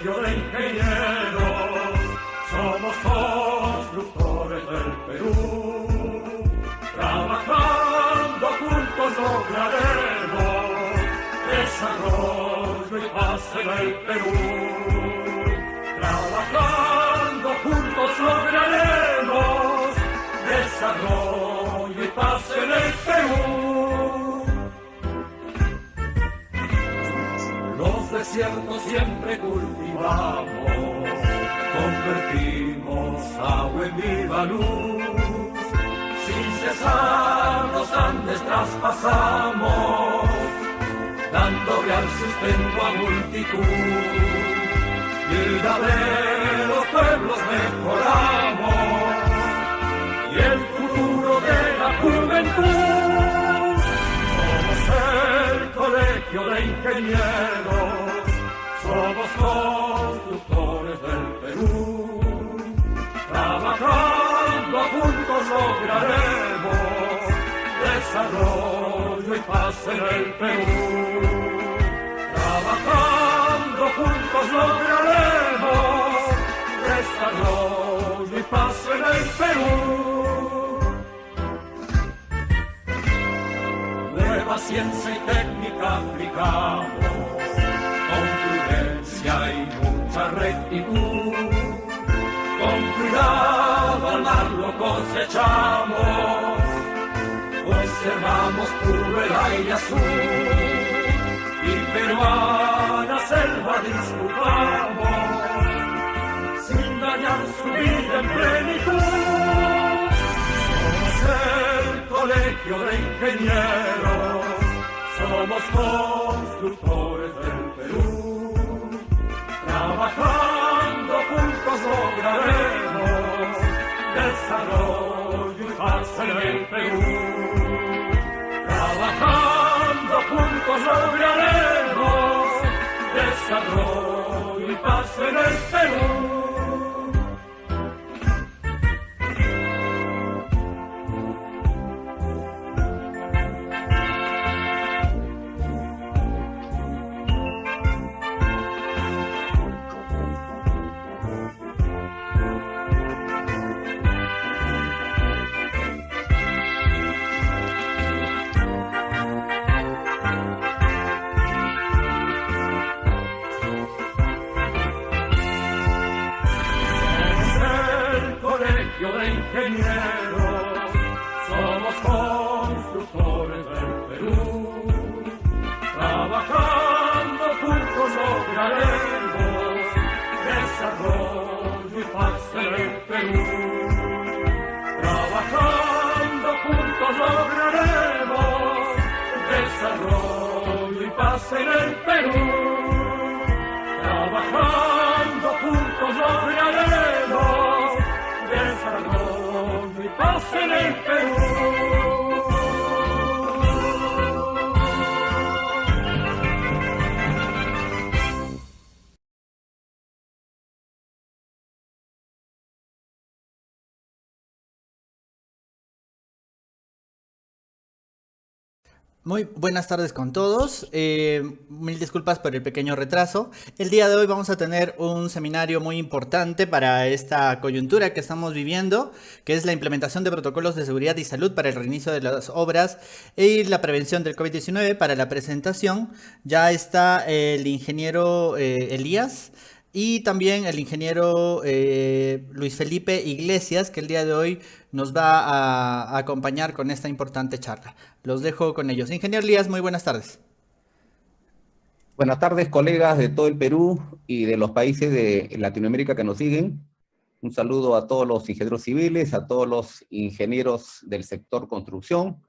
colegio de ingenieros, somos constructores del Perú. Trabajando juntos lograremos desarrollo y paz en el Perú. Trabajando juntos lograremos desarrollo y paz en el Perú. Los desiertos siempre cultivamos, convertimos agua en viva luz. Sin cesar los Andes traspasamos, dando real sustento a multitud. Vida de los pueblos mejoramos y el futuro de la juventud. Somos el colegio de ingenieros, somos constructores del Perú. Trabajando juntos lograremos desarrollo y paz en el Perú. Trabajando juntos lograremos desarrollo y paz en el Perú. Nueva ciencia y técnica aplicamos, con prudencia y mucha rectitud. Con cuidado al mar lo cosechamos, conservamos puro el aire azul. Y peruana selva disfrutamos, sin dañar su vida en plenitud. Somos el colegio de ingenieros, somos constructores del Perú. Trabajando juntos lograremos desarrollo y paz en el Perú. Trabajando juntos lograremos desarrollo y paz en el Perú. De ingenieros, somos constructores del Perú. Trabajando juntos lograremos desarrollo y paz en el Perú. Trabajando juntos lograremos desarrollo y paz en el Perú. Trabajando juntos lograremos desarrollo y paz en el Perú. Muy buenas tardes con todos. Mil disculpas por el pequeño retraso. El día de hoy vamos a tener un seminario muy importante para esta coyuntura que estamos viviendo, que es la implementación de protocolos de seguridad y salud para el reinicio de las obras y la prevención del COVID-19. Para la presentación ya está el ingeniero Elías y también el ingeniero Luis Felipe Iglesias, que el día de hoy nos va a acompañar con esta importante charla. Los dejo con ellos. Ingeniero Elías, muy buenas tardes. Buenas tardes, colegas de todo el Perú y de los países de Latinoamérica que nos siguen. Un saludo a todos los ingenieros civiles, a todos los ingenieros del sector construcción,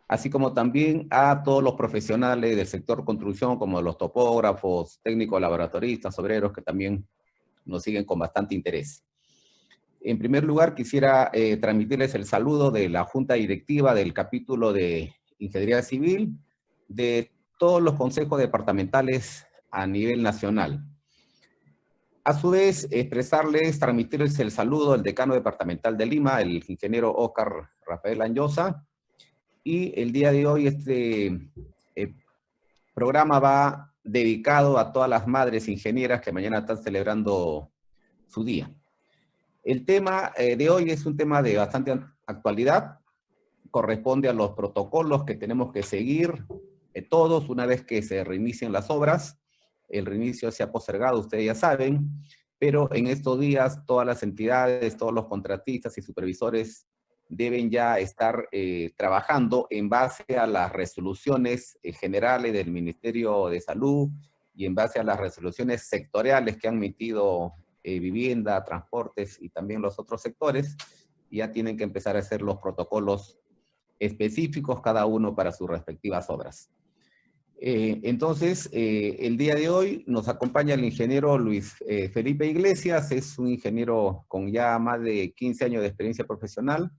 así como también a todos los profesionales del sector construcción, como los topógrafos, técnicos laboratoristas, obreros, que también nos siguen con bastante interés. En primer lugar, quisiera transmitirles el saludo de la Junta Directiva del capítulo de Ingeniería Civil, de todos los consejos departamentales a nivel nacional. A su vez, transmitirles el saludo del decano departamental de Lima, el ingeniero Óscar Rafael Anyosa, y el día de hoy este programa va dedicado a todas las madres ingenieras que mañana están celebrando su día. El tema de hoy es un tema de bastante actualidad, corresponde a los protocolos que tenemos que seguir todos una vez que se reinicien las obras. El reinicio se ha postergado, ustedes ya saben, pero en estos días todas las entidades, todos los contratistas y supervisores deben ya estar trabajando en base a las resoluciones generales del Ministerio de Salud y en base a las resoluciones sectoriales que han emitido vivienda, transportes y también los otros sectores. Ya tienen que empezar a hacer los protocolos específicos cada uno para sus respectivas obras. Entonces, el día de hoy nos acompaña el ingeniero Luis Felipe Iglesias, es un ingeniero con ya más de 15 años de experiencia profesional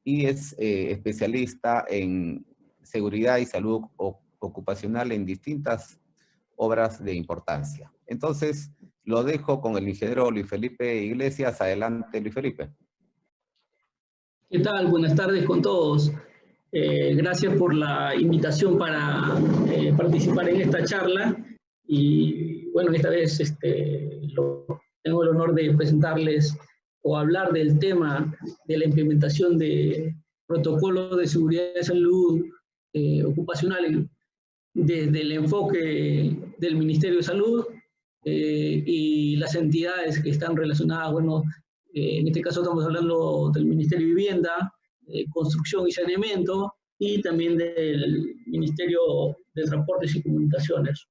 y es especialista en seguridad y salud ocupacional en distintas obras de importancia. Entonces, lo dejo con el ingeniero Luis Felipe Iglesias. Adelante, Luis Felipe. ¿Qué tal? Buenas tardes con todos. Gracias por la invitación para participar en esta charla. Y bueno, esta vez tengo el honor de presentarles o hablar del tema de la implementación de protocolos de seguridad y salud ocupacional desde el enfoque del Ministerio de Salud y las entidades que están relacionadas. Bueno, en este caso estamos hablando del Ministerio de Vivienda, Construcción y Saneamiento, y también del Ministerio de Transportes y Comunicaciones.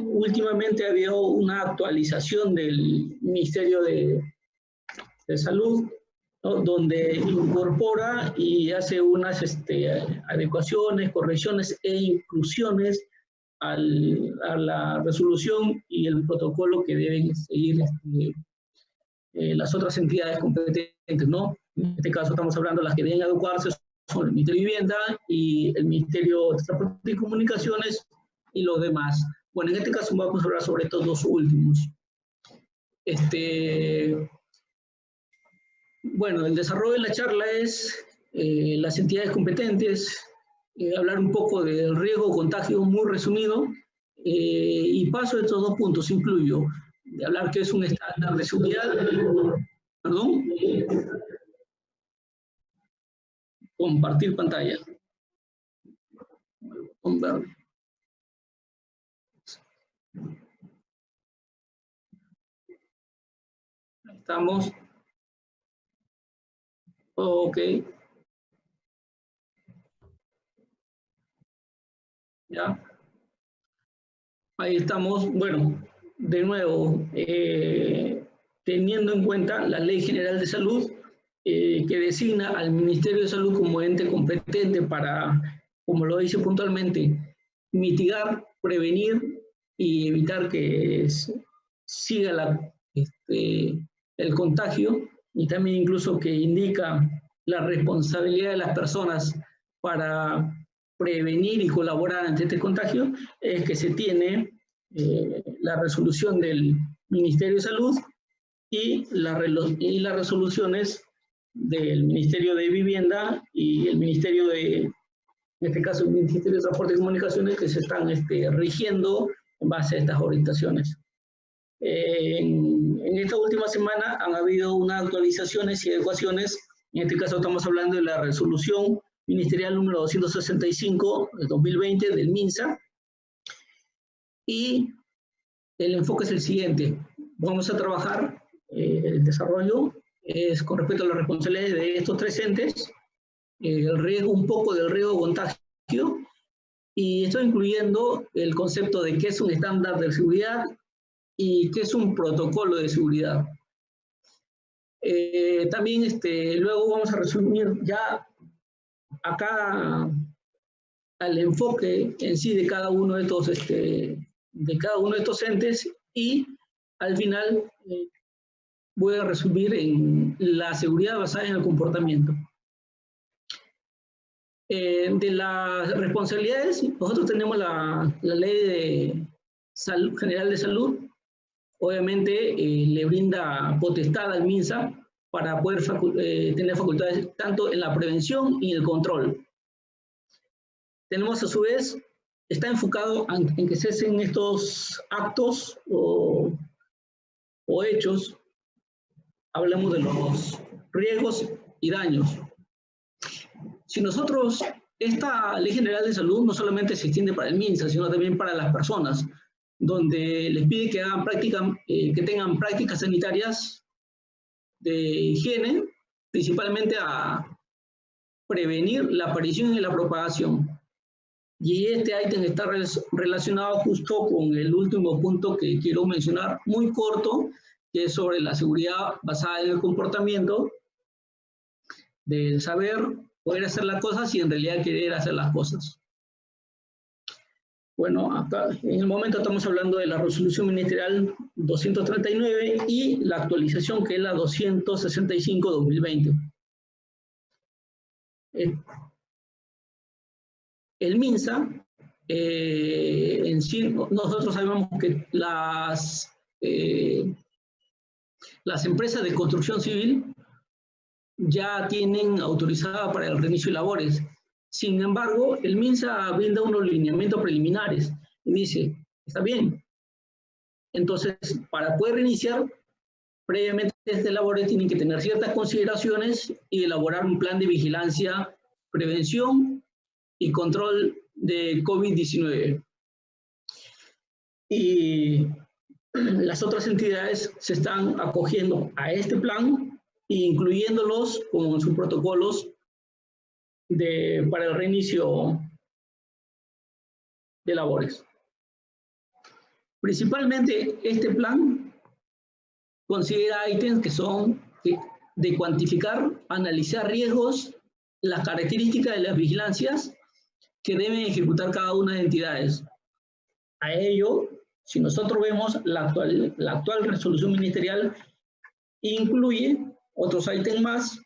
Últimamente ha habido una actualización del Ministerio de Salud, ¿no?, donde incorpora y hace unas adecuaciones, correcciones e inclusiones a la resolución y el protocolo que deben seguir las otras entidades competentes, ¿no? En este caso estamos hablando de las que deben adecuarse son el Ministerio de Vivienda y el Ministerio de Transporte y Comunicaciones y los demás. Bueno, en este caso vamos a hablar sobre estos dos últimos. Bueno, el desarrollo de la charla es las entidades competentes, hablar un poco del riesgo o contagio muy resumido, y paso de estos dos puntos, incluyo de hablar qué es un estándar de seguridad, perdón, compartir pantalla. Estamos. Ok. Ya. Ahí estamos. Bueno, de nuevo, teniendo en cuenta la Ley General de Salud, que designa al Ministerio de Salud como ente competente para, como lo dice puntualmente, mitigar, prevenir y evitar que siga el contagio, y también incluso que indica la responsabilidad de las personas para prevenir y colaborar ante este contagio, es que se tiene la resolución del Ministerio de Salud y las resoluciones del Ministerio de Vivienda y el Ministerio en este caso el Ministerio de Transporte y Comunicaciones, que se están rigiendo en base a estas orientaciones. En esta última semana han habido unas actualizaciones y adecuaciones. En este caso estamos hablando de la resolución ministerial número 265 de 2020 del MINSA. Y el enfoque es el siguiente. Vamos a trabajar el desarrollo con respecto a las responsabilidades de estos tres entes, el riesgo, un poco del riesgo de contagio, y estoy incluyendo el concepto de qué es un estándar de seguridad y qué es un protocolo de seguridad. También luego vamos a resumir ya acá al enfoque en sí de cada uno de estos entes, y al final voy a resumir en la seguridad basada en el comportamiento. De las responsabilidades, nosotros tenemos la Ley de Salud General de Salud. Obviamente le brinda potestad al MINSA para poder tener facultades tanto en la prevención y el control. tenemos a su vez, está enfocado en que cesen estos actos o hechos, hablamos de los riesgos y daños. Si nosotros, esta Ley General de Salud no solamente se extiende para el MINSA, sino también para las personas, donde les pide que hagan que tengan prácticas sanitarias de higiene, principalmente a prevenir la aparición y la propagación. Y este ítem está relacionado justo con el último punto que quiero mencionar, muy corto, que es sobre la seguridad basada en el comportamiento, de saber poder hacer las cosas y en realidad querer hacer las cosas. Bueno, acá en el momento estamos hablando de la resolución ministerial 239 y la actualización que es la 265-2020. El MINSA, en sí, nosotros sabemos que las empresas de construcción civil ya tienen autorizada para el reinicio de labores. Sin embargo, el MINSA brinda unos lineamientos preliminares y dice, está bien. Entonces, para poder reiniciar, previamente este labores tienen que tener ciertas consideraciones y elaborar un plan de vigilancia, prevención y control de COVID-19. Y las otras entidades se están acogiendo a este plan e incluyéndolos con sus protocolos para el reinicio de labores. Principalmente este plan considera ítems que son de cuantificar, analizar riesgos, las características de las vigilancias que deben ejecutar cada una de las entidades. A ello, si nosotros vemos la actual resolución ministerial, incluye otros ítems más,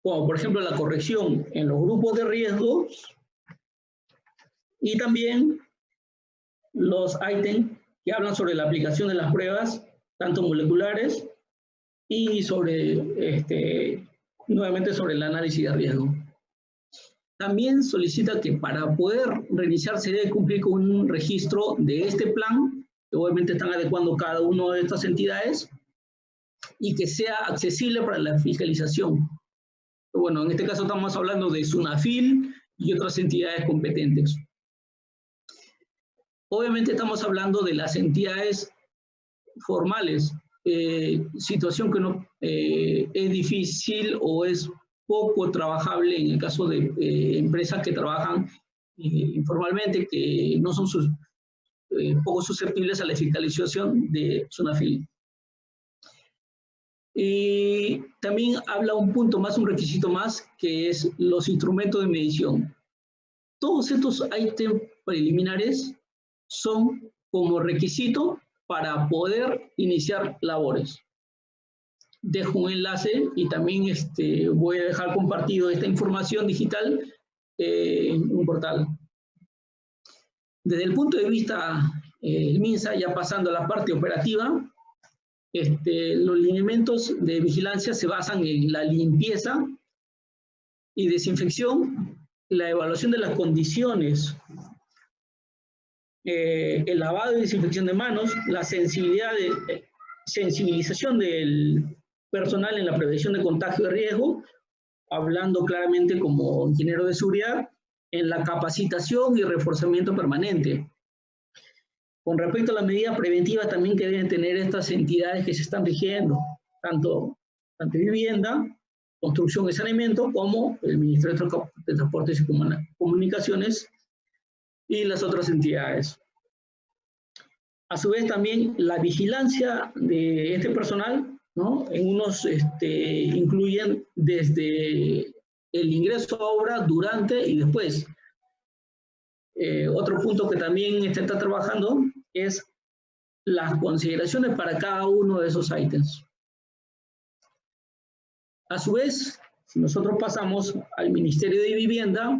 como por ejemplo la corrección en los grupos de riesgos y también los ítems que hablan sobre la aplicación de las pruebas, tanto moleculares y nuevamente sobre el análisis de riesgo. También solicita que para poder reiniciar se debe cumplir con un registro de este plan, que obviamente están adecuando cada una de estas entidades, y que sea accesible para la fiscalización. Bueno, en este caso estamos hablando de SUNAFIL y otras entidades competentes. Obviamente estamos hablando de las entidades formales, situación que no es difícil o es poco trabajable en el caso de empresas que trabajan informalmente, que no son poco susceptibles a la fiscalización de SUNAFIL. Y también habla un punto más, un requisito más, que es los instrumentos de medición. Todos estos ítems preliminares son como requisito para poder iniciar labores. Dejo un enlace y también voy a dejar compartido esta información digital en un portal. Desde el punto de vista del MINSA, ya pasando a la parte operativa, los lineamientos de vigilancia se basan en la limpieza y desinfección, la evaluación de las condiciones, el lavado y desinfección de manos, la sensibilización del personal en la prevención de contagio de riesgo, hablando claramente como ingeniero de seguridad, en la capacitación y reforzamiento permanente. Con respecto a las medidas preventivas también que deben tener estas entidades que se están rigiendo, tanto vivienda, construcción y saneamiento, como el Ministerio de Transportes y Comunicaciones y las otras entidades. A su vez también la vigilancia de este personal, ¿no? En unos incluyen desde el ingreso a obra, durante y después. Otro punto que también está trabajando es las consideraciones para cada uno de esos ítems. A su vez, si nosotros pasamos al Ministerio de Vivienda,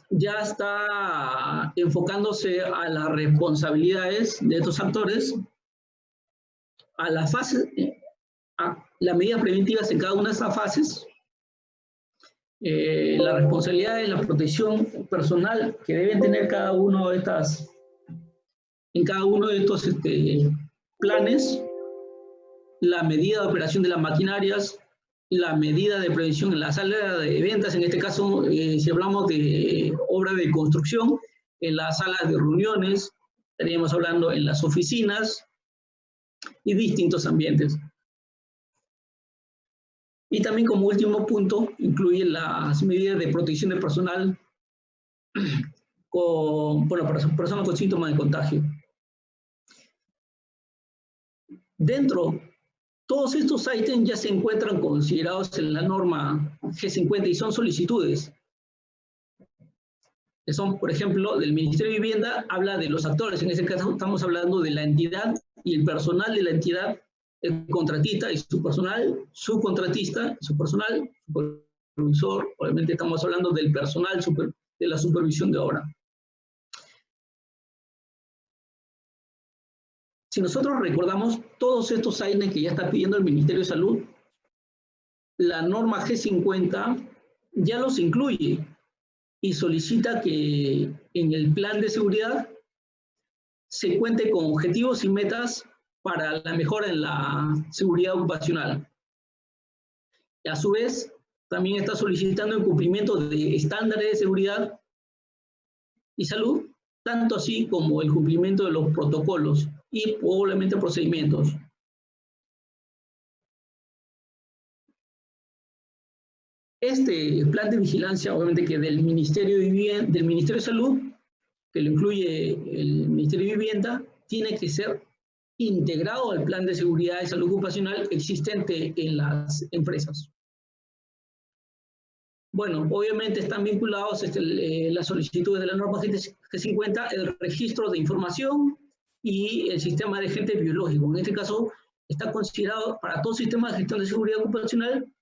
ya está enfocándose a las responsabilidades de estos actores, a las fases, a las medidas preventivas en cada una de esas fases, la responsabilidad de la protección personal que deben tener cada uno de estos planes, la medida de operación de las maquinarias, la medida de prevención en la sala de ventas, en este caso, si hablamos de obra de construcción, en las salas de reuniones, estaríamos hablando en las oficinas y distintos ambientes. Y también como último punto, incluye las medidas de protección del personal para personas con síntomas de contagio. Dentro, todos estos ítems ya se encuentran considerados en la norma G50 y son solicitudes. Que son, por ejemplo, del Ministerio de Vivienda, habla de los actores, en ese caso estamos hablando de la entidad y el personal de la entidad, el contratista y su personal, subcontratista, su personal, supervisor, obviamente estamos hablando del personal de la supervisión de obra. Si nosotros recordamos todos estos ítems que ya está pidiendo el Ministerio de Salud, la norma G50 ya los incluye y solicita que en el plan de seguridad se cuente con objetivos y metas para la mejora en la seguridad ocupacional. Y a su vez, también está solicitando el cumplimiento de estándares de seguridad y salud, tanto así como el cumplimiento de los protocolos y probablemente procedimientos. Este plan de vigilancia, obviamente que del Ministerio de Salud, que lo incluye el Ministerio de Vivienda, tiene que ser integrado al plan de seguridad y salud ocupacional existente en las empresas. Bueno, obviamente están vinculados las solicitudes de la norma G50, el registro de información y el sistema de agentes biológicos. En este caso, está considerado para todo sistema de gestión de seguridad ocupacional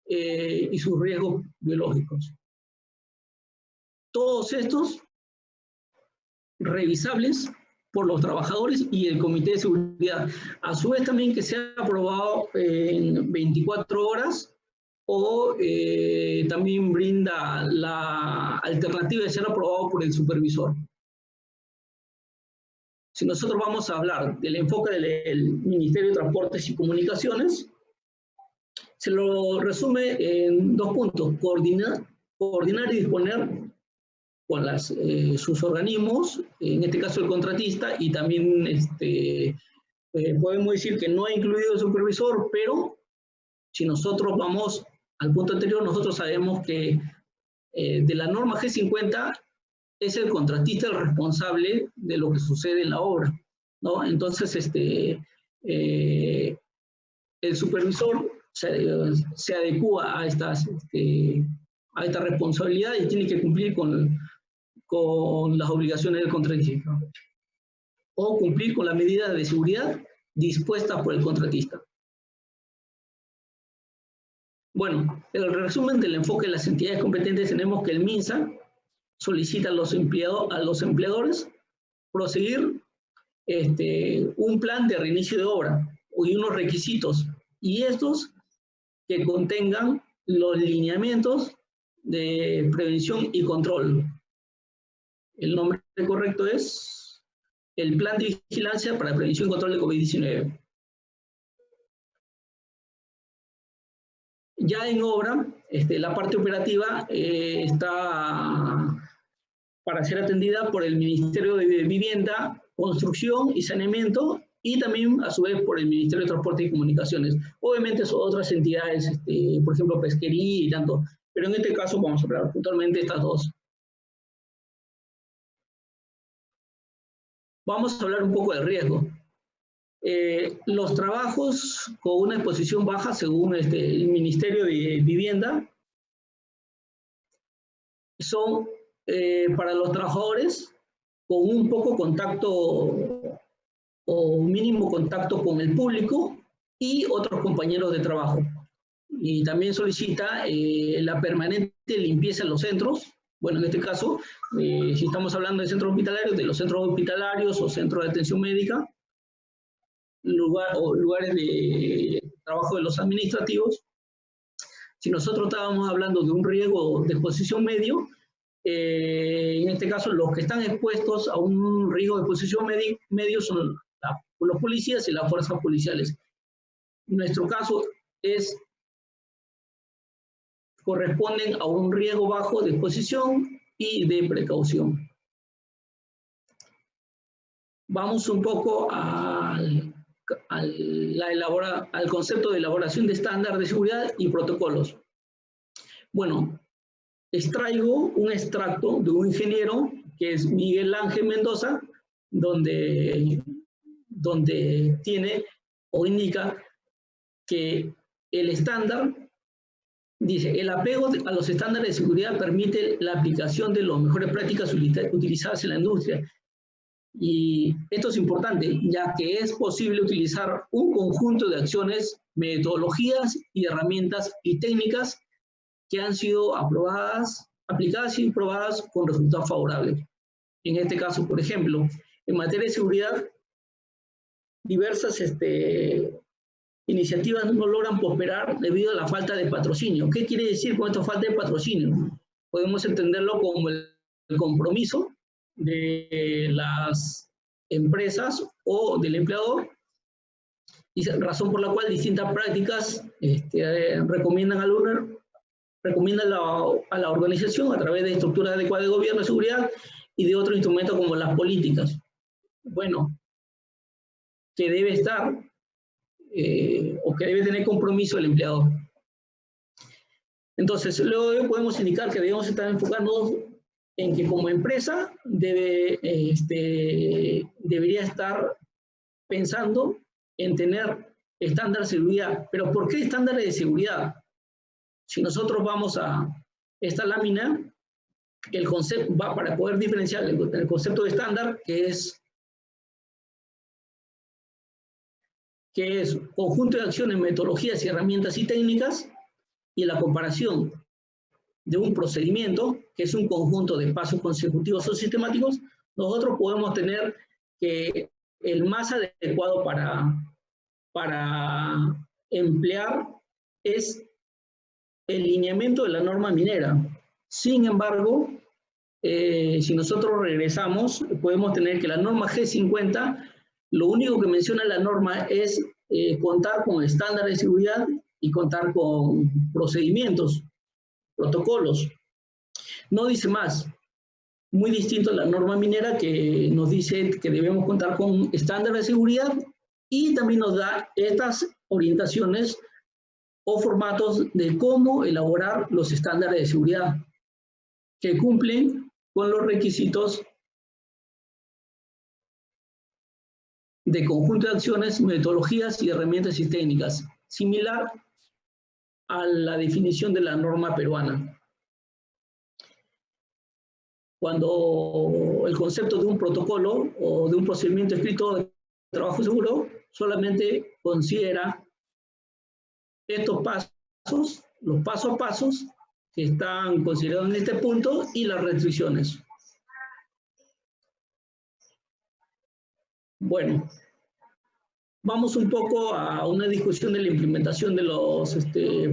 y sus riesgos biológicos. Todos estos revisables por los trabajadores y el Comité de Seguridad. A su vez también que sea aprobado en 24 horas o también brinda la alternativa de ser aprobado por el supervisor. Si nosotros vamos a hablar del enfoque del Ministerio de Transportes y Comunicaciones, se lo resume en 2 puntos: coordinar y disponer con sus organismos, en este caso el contratista, y también podemos decir que no ha incluido el supervisor, pero si nosotros vamos al punto anterior, nosotros sabemos que de la norma G50 es el contratista el responsable de lo que sucede en la obra, ¿no? Entonces, el supervisor se adecúa a esta responsabilidad y tiene que cumplir con las obligaciones del contratista o cumplir con las medidas de seguridad dispuestas por el contratista. Bueno, el resumen del enfoque de las entidades competentes, tenemos que el MINSA solicita a los empleadores proseguir un plan de reinicio de obra y unos requisitos, y estos que contengan los lineamientos de prevención y control. El nombre correcto es el Plan de Vigilancia para Prevención y Control de COVID-19. Ya en obra, la parte operativa está para ser atendida por el Ministerio de Vivienda, Construcción y Saneamiento, y también a su vez por el Ministerio de Transporte y Comunicaciones. Obviamente son otras entidades, por ejemplo, pesquería y tanto, pero en este caso vamos a hablar puntualmente estas dos. Vamos a hablar un poco del riesgo. Los trabajos con una exposición baja, según el Ministerio de Vivienda, son para los trabajadores con un poco contacto o mínimo contacto con el público y otros compañeros de trabajo. Y también solicita la permanente limpieza en los centros. Bueno, en este caso, si estamos hablando de centros hospitalarios, de los centros hospitalarios o centros de atención médica, lugares de trabajo de los administrativos, Si nosotros estábamos hablando de un riesgo de exposición medio, en este caso los que están expuestos a un riesgo de exposición medio son los policías y las fuerzas policiales. Nuestro caso corresponden a un riesgo bajo de exposición y de precaución. Vamos un poco al concepto de elaboración de estándares de seguridad y protocolos. Bueno, extraigo un extracto de un ingeniero que es Miguel Ángel Mendoza, donde tiene o indica que el estándar, dice, el apego a los estándares de seguridad permite la aplicación de las mejores prácticas utilizadas en la industria. Y esto es importante, ya que es posible utilizar un conjunto de acciones, metodologías y herramientas y técnicas que han sido aplicadas y probadas con resultados favorables. En este caso, por ejemplo, en materia de seguridad, diversas iniciativas no logran prosperar debido a la falta de patrocinio. ¿Qué quiere decir con esta falta de patrocinio? Podemos entenderlo como el compromiso de las empresas o del empleador, y razón por la cual distintas prácticas recomiendan a la organización a través de estructuras adecuadas de gobierno de seguridad y de otros instrumentos como las políticas. Bueno, que debe estar o que debe tener compromiso el empleador. Entonces, luego podemos indicar que debemos estar enfocándonos en que como empresa debería estar pensando en tener estándares de seguridad. ¿Pero por qué estándares de seguridad? Si nosotros vamos a esta lámina, el concepto va para poder diferenciar el concepto de estándar, que es conjunto de acciones, metodologías y herramientas y técnicas, y la comparación de un procedimiento, que es un conjunto de pasos consecutivos o sistemáticos. Nosotros podemos tener que el más adecuado para emplear es el lineamiento de la norma minera. Sin embargo, si nosotros regresamos, podemos tener que la norma G50, lo único que menciona la norma es contar con estándares de seguridad y contar con procedimientos, protocolos. No dice más. Muy distinto a la norma minera, que nos dice que debemos contar con estándares de seguridad y también nos da estas orientaciones o formatos de cómo elaborar los estándares de seguridad que cumplen con los requisitos de conjunto de acciones, metodologías y herramientas y técnicas, similar a la definición de la norma peruana. Cuando el concepto de un protocolo o de un procedimiento escrito de trabajo seguro solamente considera estos pasos, los pasos a pasos que están considerados en este punto y las restricciones. Bueno, vamos un poco a una discusión de la implementación de los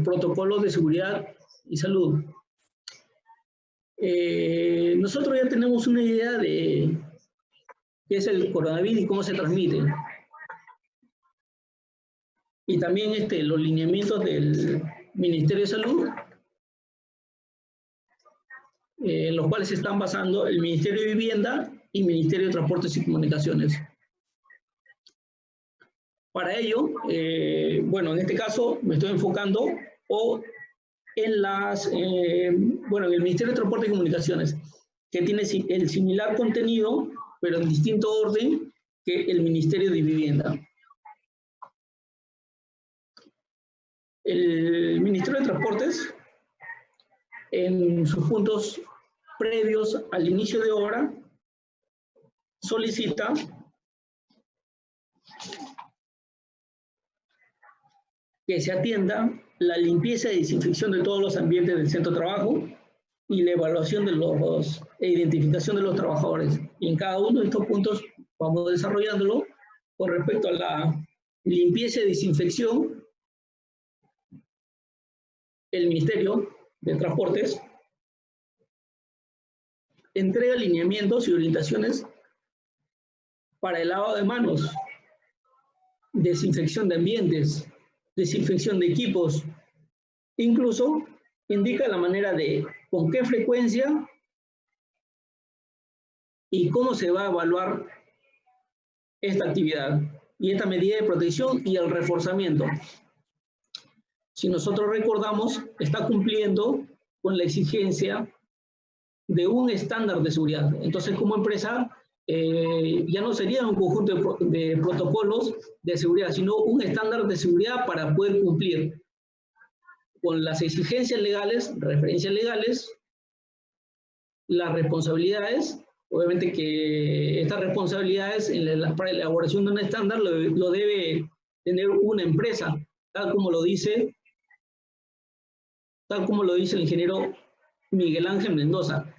protocolos de seguridad y salud. Nosotros ya tenemos una idea de qué es el coronavirus y cómo se transmite. Y también los lineamientos del Ministerio de Salud, en los cuales se están basando el Ministerio de Vivienda y Ministerio de Transportes y Comunicaciones. Para ello, bueno, en este caso me estoy enfocando en el Ministerio de Transportes y Comunicaciones, que tiene el similar contenido, pero en distinto orden que el Ministerio de Vivienda. El Ministerio de Transportes, en sus puntos previos al inicio de obra, solicita que se atienda la limpieza y desinfección de todos los ambientes del centro de trabajo y la evaluación e identificación de los trabajadores. Y en cada uno de estos puntos vamos desarrollándolo con respecto a la limpieza y desinfección. el Ministerio de Transportes entrega lineamientos y orientaciones para el lavado de manos, desinfección de ambientes, desinfección de equipos, incluso indica la manera de con qué frecuencia y cómo se va a evaluar esta actividad y esta medida de protección y el reforzamiento. Si nosotros recordamos, está cumpliendo con la exigencia de un estándar de seguridad. Entonces, como empresa, ya no sería un conjunto de protocolos de seguridad, sino un estándar de seguridad para poder cumplir con las exigencias legales, referencias legales, las responsabilidades. Obviamente que estas responsabilidades para la elaboración de un estándar lo debe tener una empresa, tal como lo dice el ingeniero Miguel Ángel Mendoza.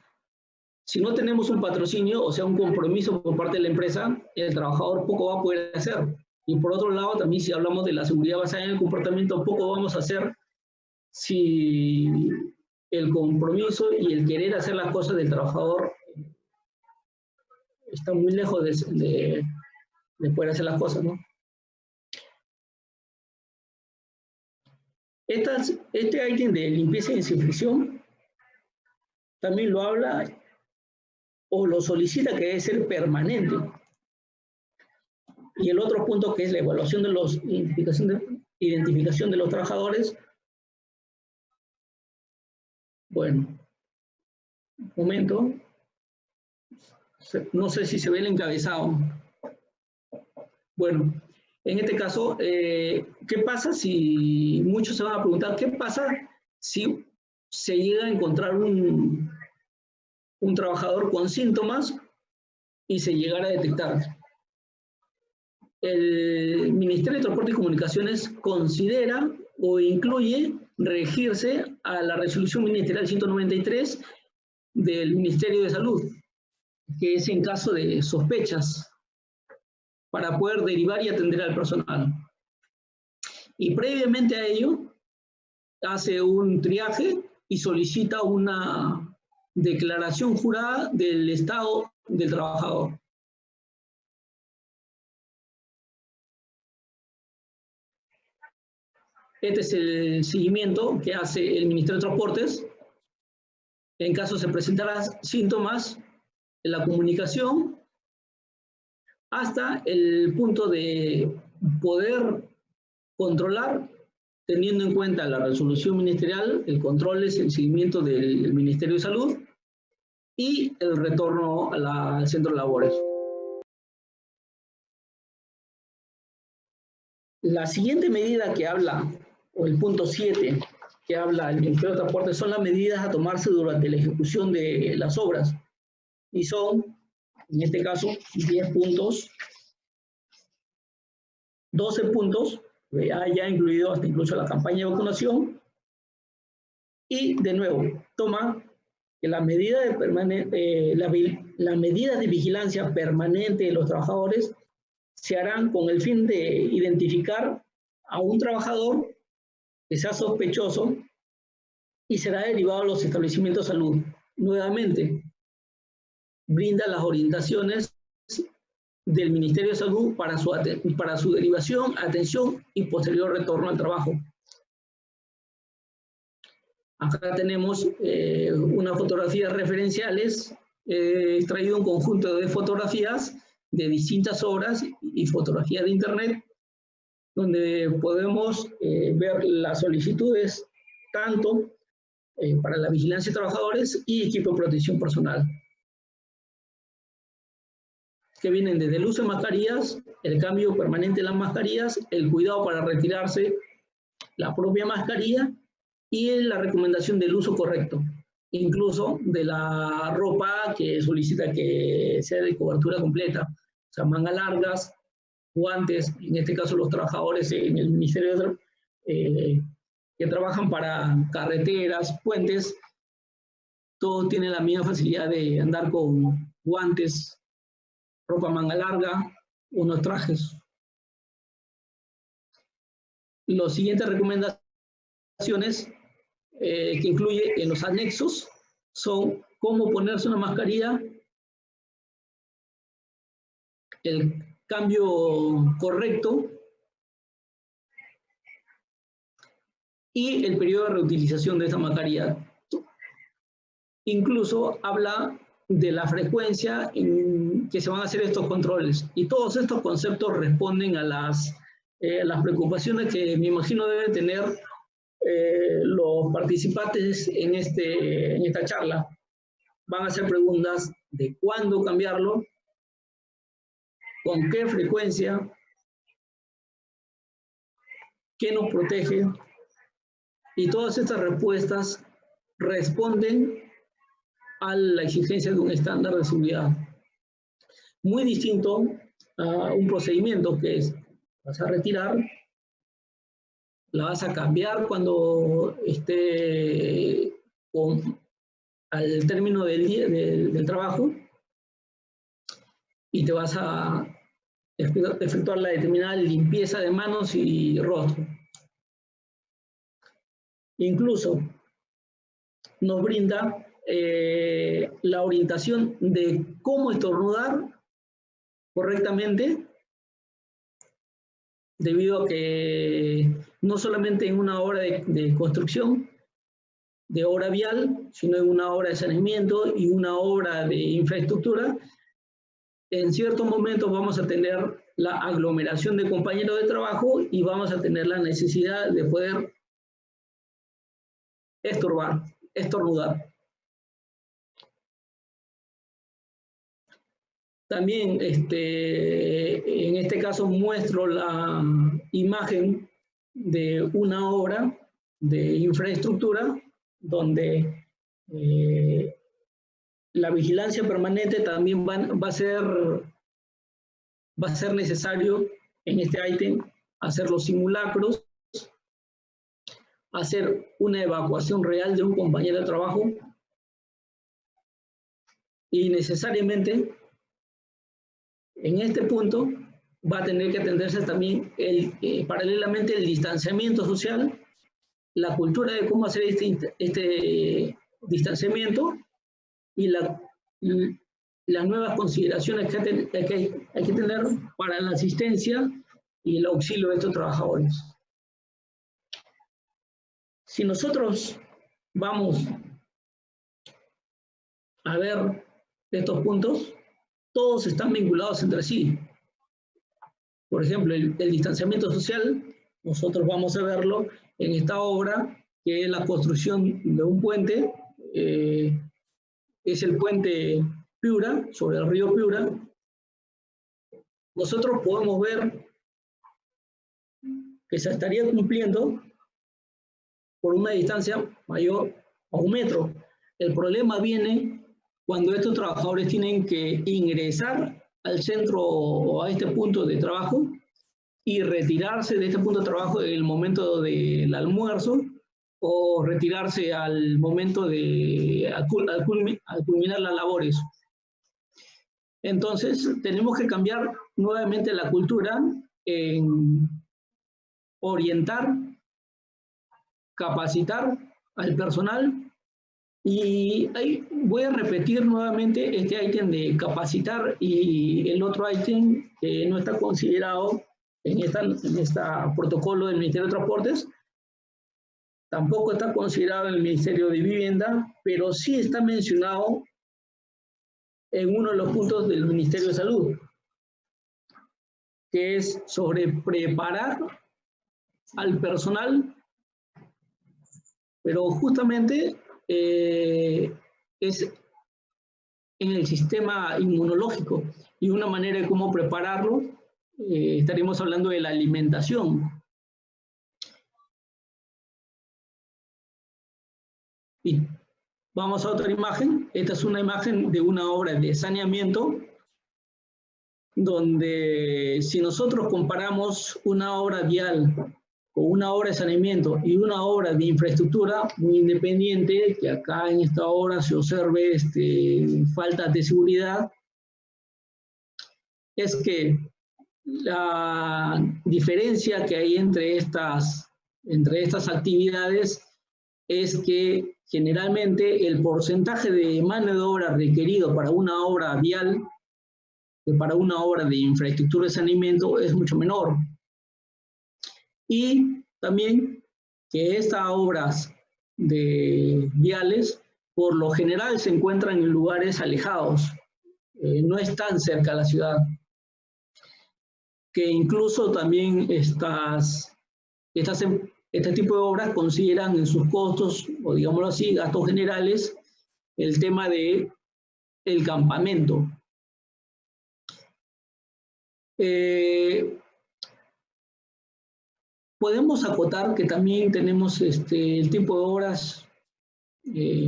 Si no tenemos un patrocinio, o sea, un compromiso por parte de la empresa, el trabajador poco va a poder hacer. Y por otro lado, también si hablamos de la seguridad basada en el comportamiento, poco vamos a hacer si el compromiso y el querer hacer las cosas del trabajador está muy lejos de poder hacer las cosas, ¿no? Este ítem de limpieza y desinfección también lo habla o lo solicita que debe ser permanente. Y el otro punto, que es la evaluación de los identificación de los trabajadores. Bueno, un momento. No sé si se ve el encabezado. Bueno, en este caso, ¿qué pasa si, muchos se van a preguntar, qué pasa si se llega a encontrar un trabajador con síntomas y se llegara a detectar? El Ministerio de Transporte y Comunicaciones considera o incluye regirse a la resolución ministerial 193 del Ministerio de Salud, que es en caso de sospechas, para poder derivar y atender al personal. Y previamente a ello, hace un triaje y solicita una declaración jurada del estado del trabajador. Este es el seguimiento que hace el Ministerio de Transportes. En caso se presentaran síntomas, en la comunicación, hasta el punto de poder controlar, teniendo en cuenta la resolución ministerial. El control es el seguimiento del Ministerio de Salud y el retorno al centro de labores. La siguiente medida que habla, o el punto 7, que habla el Ministerio de Transporte, son las medidas a tomarse durante la ejecución de las obras. Y son, en este caso, 10 puntos, 12 puntos, ya incluido hasta incluso la campaña de vacunación. Y, de nuevo, toma que la medida de vigilancia permanente de los trabajadores se harán con el fin de identificar a un trabajador que sea sospechoso y será derivado a los establecimientos de salud. Nuevamente, brinda las orientaciones del Ministerio de Salud para su derivación, atención y posterior retorno al trabajo. Acá tenemos unas fotografías referenciales, extraído un conjunto de fotografías de distintas obras y fotografías de internet, donde podemos ver las solicitudes tanto para la vigilancia de trabajadores y equipo de protección personal, que vienen desde el uso de mascarillas, el cambio permanente de las mascarillas, el cuidado para retirarse la propia mascarilla y la recomendación del uso correcto, incluso de la ropa que solicita que sea de cobertura completa, o sea, mangas largas, guantes, en este caso los trabajadores en el Ministerio que trabajan para carreteras, puentes, todos tienen la misma facilidad de andar con guantes, ropa manga larga, unos trajes. Las siguientes recomendaciones que incluye en los anexos son cómo ponerse una mascarilla, el cambio correcto y el periodo de reutilización de esta mascarilla. Incluso habla de la frecuencia en que se van a hacer estos controles. Y todos estos conceptos responden a las preocupaciones que me imagino deben tener los participantes en esta charla. Van a hacer preguntas de cuándo cambiarlo, con qué frecuencia, qué nos protege, y todas estas respuestas responden a la exigencia de un estándar de seguridad. Muy distinto a un procedimiento que es, vas a retirar, la vas a cambiar cuando esté al término del trabajo, y te vas a efectuar la determinada limpieza de manos y rostro. Incluso nos brinda la orientación de cómo estornudar correctamente, debido a que no solamente en una obra de construcción, de obra vial, sino en una obra de saneamiento y una obra de infraestructura, en ciertos momentos vamos a tener la aglomeración de compañeros de trabajo y vamos a tener la necesidad de poder estornudar. También en este caso muestro la imagen de una obra de infraestructura donde la vigilancia permanente también va a ser necesario en este ítem hacer los simulacros, hacer una evacuación real de un compañero de trabajo, y necesariamente en este punto va a tener que atenderse también paralelamente el distanciamiento social, la cultura de cómo hacer este distanciamiento y las nuevas consideraciones que hay que tener para la asistencia y el auxilio de estos trabajadores. Si nosotros vamos a ver estos puntos, todos están vinculados entre sí. Por ejemplo, el distanciamiento social, nosotros vamos a verlo en esta obra, que es la construcción de un puente, es el puente Piura, sobre el río Piura. Nosotros podemos ver que se estaría cumpliendo por una distancia mayor a 1 metro. El problema viene cuando estos trabajadores tienen que ingresar al centro o a este punto de trabajo y retirarse de este punto de trabajo en el momento del almuerzo, o retirarse al momento al culminar las labores. Entonces, tenemos que cambiar nuevamente la cultura en orientar, capacitar al personal, y ahí voy a repetir nuevamente este ítem de capacitar, y el otro ítem que no está considerado en este protocolo del Ministerio de Transportes, tampoco está considerado en el Ministerio de Vivienda, pero sí está mencionado en uno de los puntos del Ministerio de Salud, que es sobre preparar al personal, pero justamente es en el sistema inmunológico, y una manera de cómo prepararlo, estaremos hablando de la alimentación. Y vamos a otra imagen. Esta es una imagen de una obra de saneamiento, donde si nosotros comparamos una obra vial con una obra de saneamiento y una obra de infraestructura, muy independiente, que acá en esta obra se observe falta de seguridad, es que la diferencia que hay entre estas actividades es que generalmente el porcentaje de mano de obra requerido para una obra vial que para una obra de infraestructura de saneamiento es mucho menor. Y también que estas obras de viales por lo general se encuentran en lugares alejados, no están cerca de la ciudad, que incluso también este tipo de obras consideran en sus costos, o digámoslo así, gastos generales, el tema de el campamento. Podemos acotar que también tenemos el tipo de obras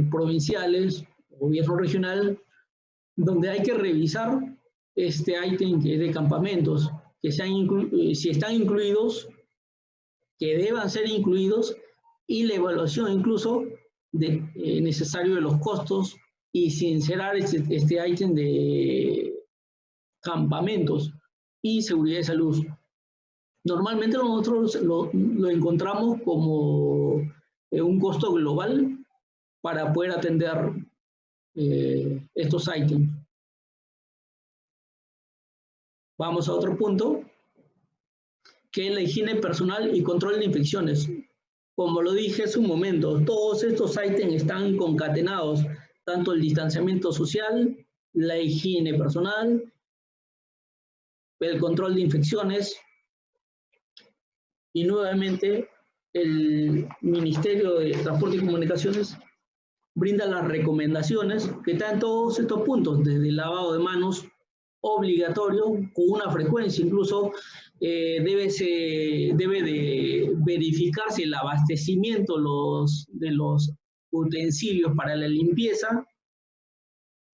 provinciales, gobierno regional, donde hay que revisar este ítem que es de campamentos, que si están incluidos, que deban ser incluidos, y la evaluación incluso necesario de los costos y sincerar este ítem de campamentos y seguridad de salud. Normalmente nosotros lo encontramos como un costo global para poder atender estos ítems. Vamos a otro punto, que es la higiene personal y control de infecciones. Como lo dije hace un momento, todos estos ítems están concatenados, tanto el distanciamiento social, la higiene personal, el control de infecciones, y nuevamente el Ministerio de Transporte y Comunicaciones brinda las recomendaciones que están en todos estos puntos, desde el lavado de manos obligatorio, con una frecuencia, incluso debe de verificarse el abastecimiento de los utensilios para la limpieza,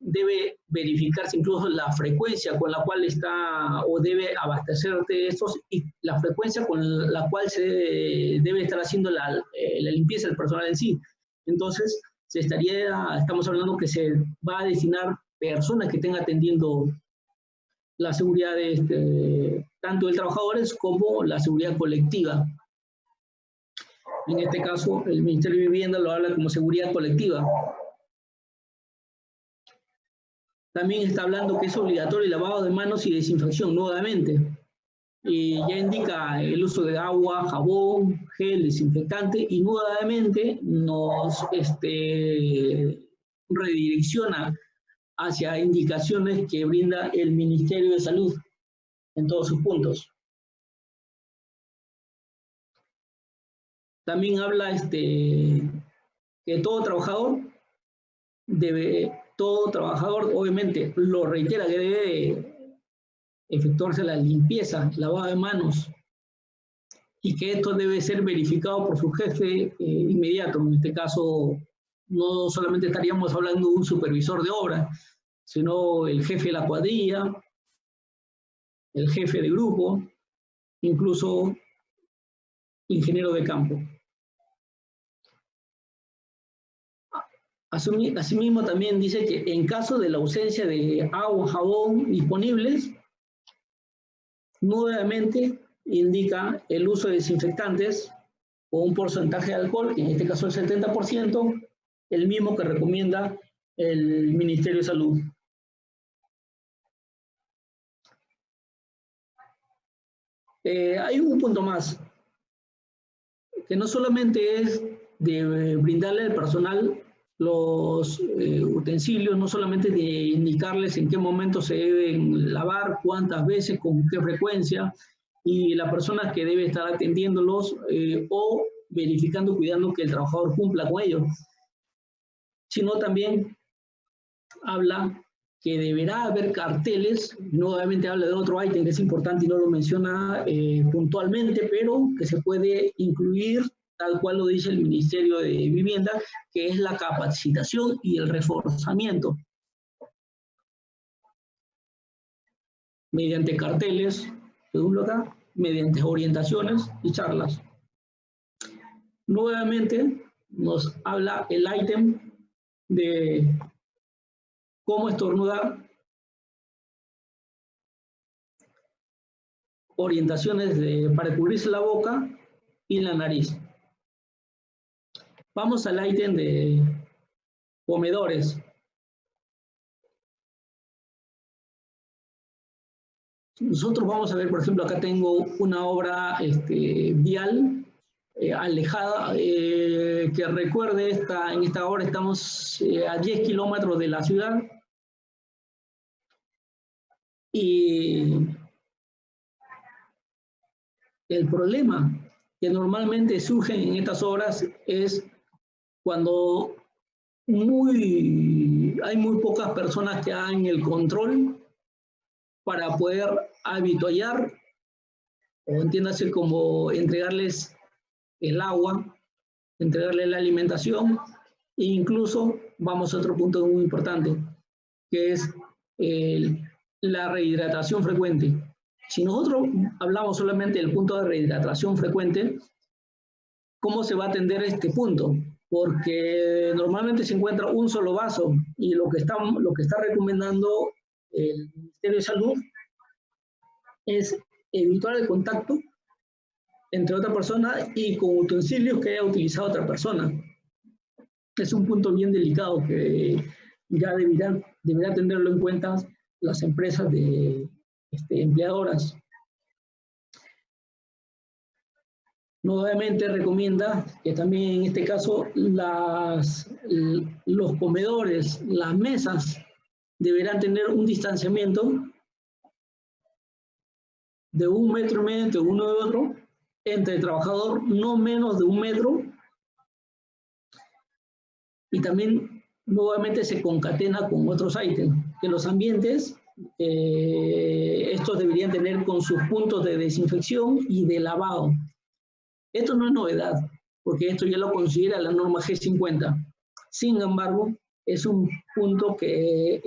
debe verificarse incluso la frecuencia con la cual está o debe abastecerse de estos y la frecuencia con la cual se debe estar haciendo la limpieza del personal en sí. Entonces, estamos hablando que se va a destinar personas que estén atendiendo la seguridad tanto de trabajadores como la seguridad colectiva. En este caso, el Ministerio de Vivienda lo habla como seguridad colectiva. También está hablando que es obligatorio el lavado de manos y desinfección nuevamente. Y ya indica el uso de agua, jabón, gel, desinfectante, y nuevamente nos redirecciona hacia indicaciones que brinda el Ministerio de Salud en todos sus puntos. También habla que todo trabajador obviamente lo reitera, que debe efectuarse la limpieza, lavado de manos, y que esto debe ser verificado por su jefe inmediato. En este caso, no solamente estaríamos hablando de un supervisor de obra, sino el jefe de la cuadrilla, el jefe de grupo, incluso ingeniero de campo. Asimismo, también dice que en caso de la ausencia de agua, jabón disponibles, nuevamente indica el uso de desinfectantes con un porcentaje de alcohol, en este caso el 70%, el mismo que recomienda el Ministerio de Salud. Hay un punto más, que no solamente es de brindarle al personal los utensilios, no solamente de indicarles en qué momento se deben lavar, cuántas veces, con qué frecuencia, y la persona que debe estar atendiéndolos o verificando, cuidando que el trabajador cumpla con ellos, sino también habla que deberá haber carteles. Nuevamente habla de otro ítem que es importante y no lo menciona puntualmente, pero que se puede incluir tal cual lo dice el Ministerio de Vivienda, que es la capacitación y el reforzamiento. Mediante carteles, según lo acá, mediante orientaciones y charlas. Nuevamente nos habla el ítem de cómo estornudar, orientaciones para cubrirse la boca y la nariz. Vamos al ítem de comedores. Nosotros vamos a ver, por ejemplo, acá tengo una obra vial alejada, que recuerde, en esta obra estamos a 10 kilómetros de la ciudad. Y el problema que normalmente surge en estas obras es cuando hay muy pocas personas que hagan el control para poder avituallar, o entiéndase como entregarles el agua, entregarles la alimentación, e incluso vamos a otro punto muy importante, que es la rehidratación frecuente. Si nosotros hablamos solamente del punto de rehidratación frecuente, ¿cómo se va a atender este punto? Porque normalmente se encuentra un solo vaso y lo que está recomendando el Ministerio de Salud es evitar el contacto entre otra persona y con utensilios que haya utilizado otra persona. Es un punto bien delicado que ya deberá tenerlo en cuenta las empresas empleadoras. Nuevamente recomienda que también en este caso los comedores, las mesas, deberán tener un distanciamiento de 1,5 metros entre uno y otro, entre el trabajador no menos de 1 metro, y también nuevamente se concatena con otros ítems, que los ambientes, estos deberían tener con sus puntos de desinfección y de lavado. Esto no es novedad, porque esto ya lo considera la norma G50. Sin embargo, es un punto que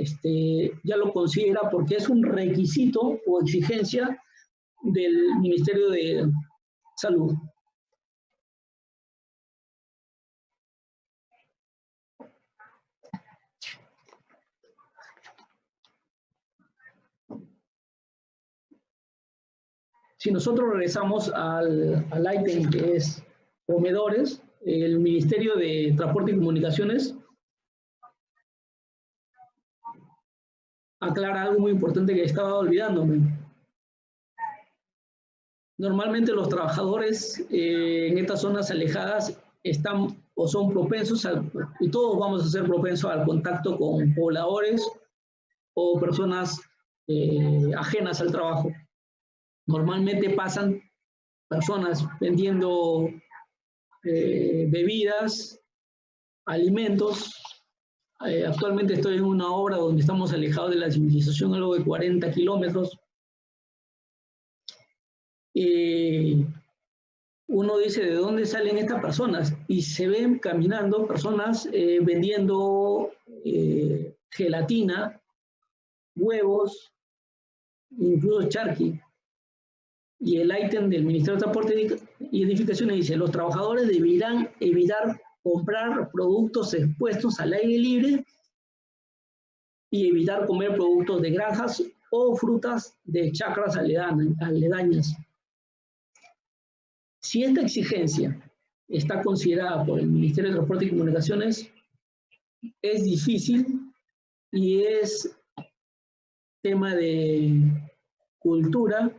ya lo considera porque es un requisito o exigencia del Ministerio de Salud. Si nosotros regresamos al ítem que es comedores, el Ministerio de Transporte y Comunicaciones aclara algo muy importante que estaba olvidándome. Normalmente los trabajadores en estas zonas alejadas están o son propensos, y todos vamos a ser propensos al contacto con pobladores o personas ajenas al trabajo. Normalmente pasan personas vendiendo bebidas, alimentos. Actualmente estoy en una obra donde estamos alejados de la civilización, algo de 40 kilómetros. Uno dice, ¿de dónde salen estas personas? Y se ven caminando personas vendiendo gelatina, huevos, incluso charqui. Y el ítem del Ministerio de Transporte y Edificaciones dice, los trabajadores deberán evitar comprar productos expuestos al aire libre y evitar comer productos de granjas o frutas de chacras aledañas. Si esta exigencia está considerada por el Ministerio de Transporte y Comunicaciones, es difícil y es tema de cultura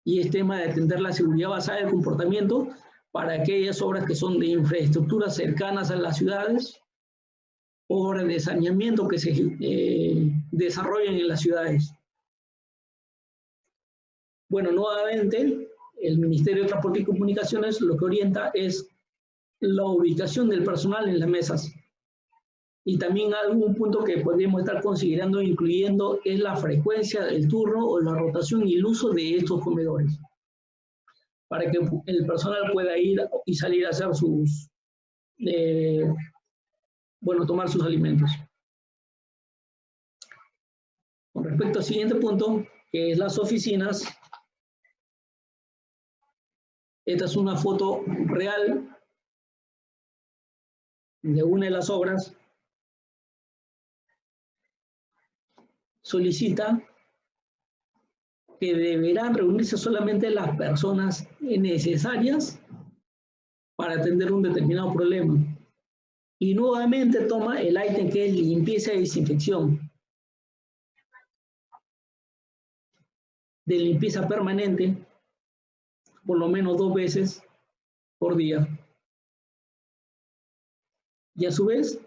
y es tema de atender la seguridad basada en el comportamiento para aquellas obras que son de infraestructuras cercanas a las ciudades, obras de saneamiento que se desarrollen en las ciudades. Bueno, nuevamente, el Ministerio de Transporte y Comunicaciones lo que orienta es la ubicación del personal en las mesas. Y también algún punto que podríamos estar considerando incluyendo es la frecuencia del turno o la rotación y el uso de estos comedores, para que el personal pueda ir y salir a hacer tomar sus alimentos. Con respecto al siguiente punto, que es las oficinas, esta es una foto real de una de las obras. Solicita que deberán reunirse solamente las personas necesarias para atender un determinado problema. Y nuevamente toma el ítem que es limpieza y desinfección. De limpieza permanente, por lo menos 2 veces por día. Y a su vez,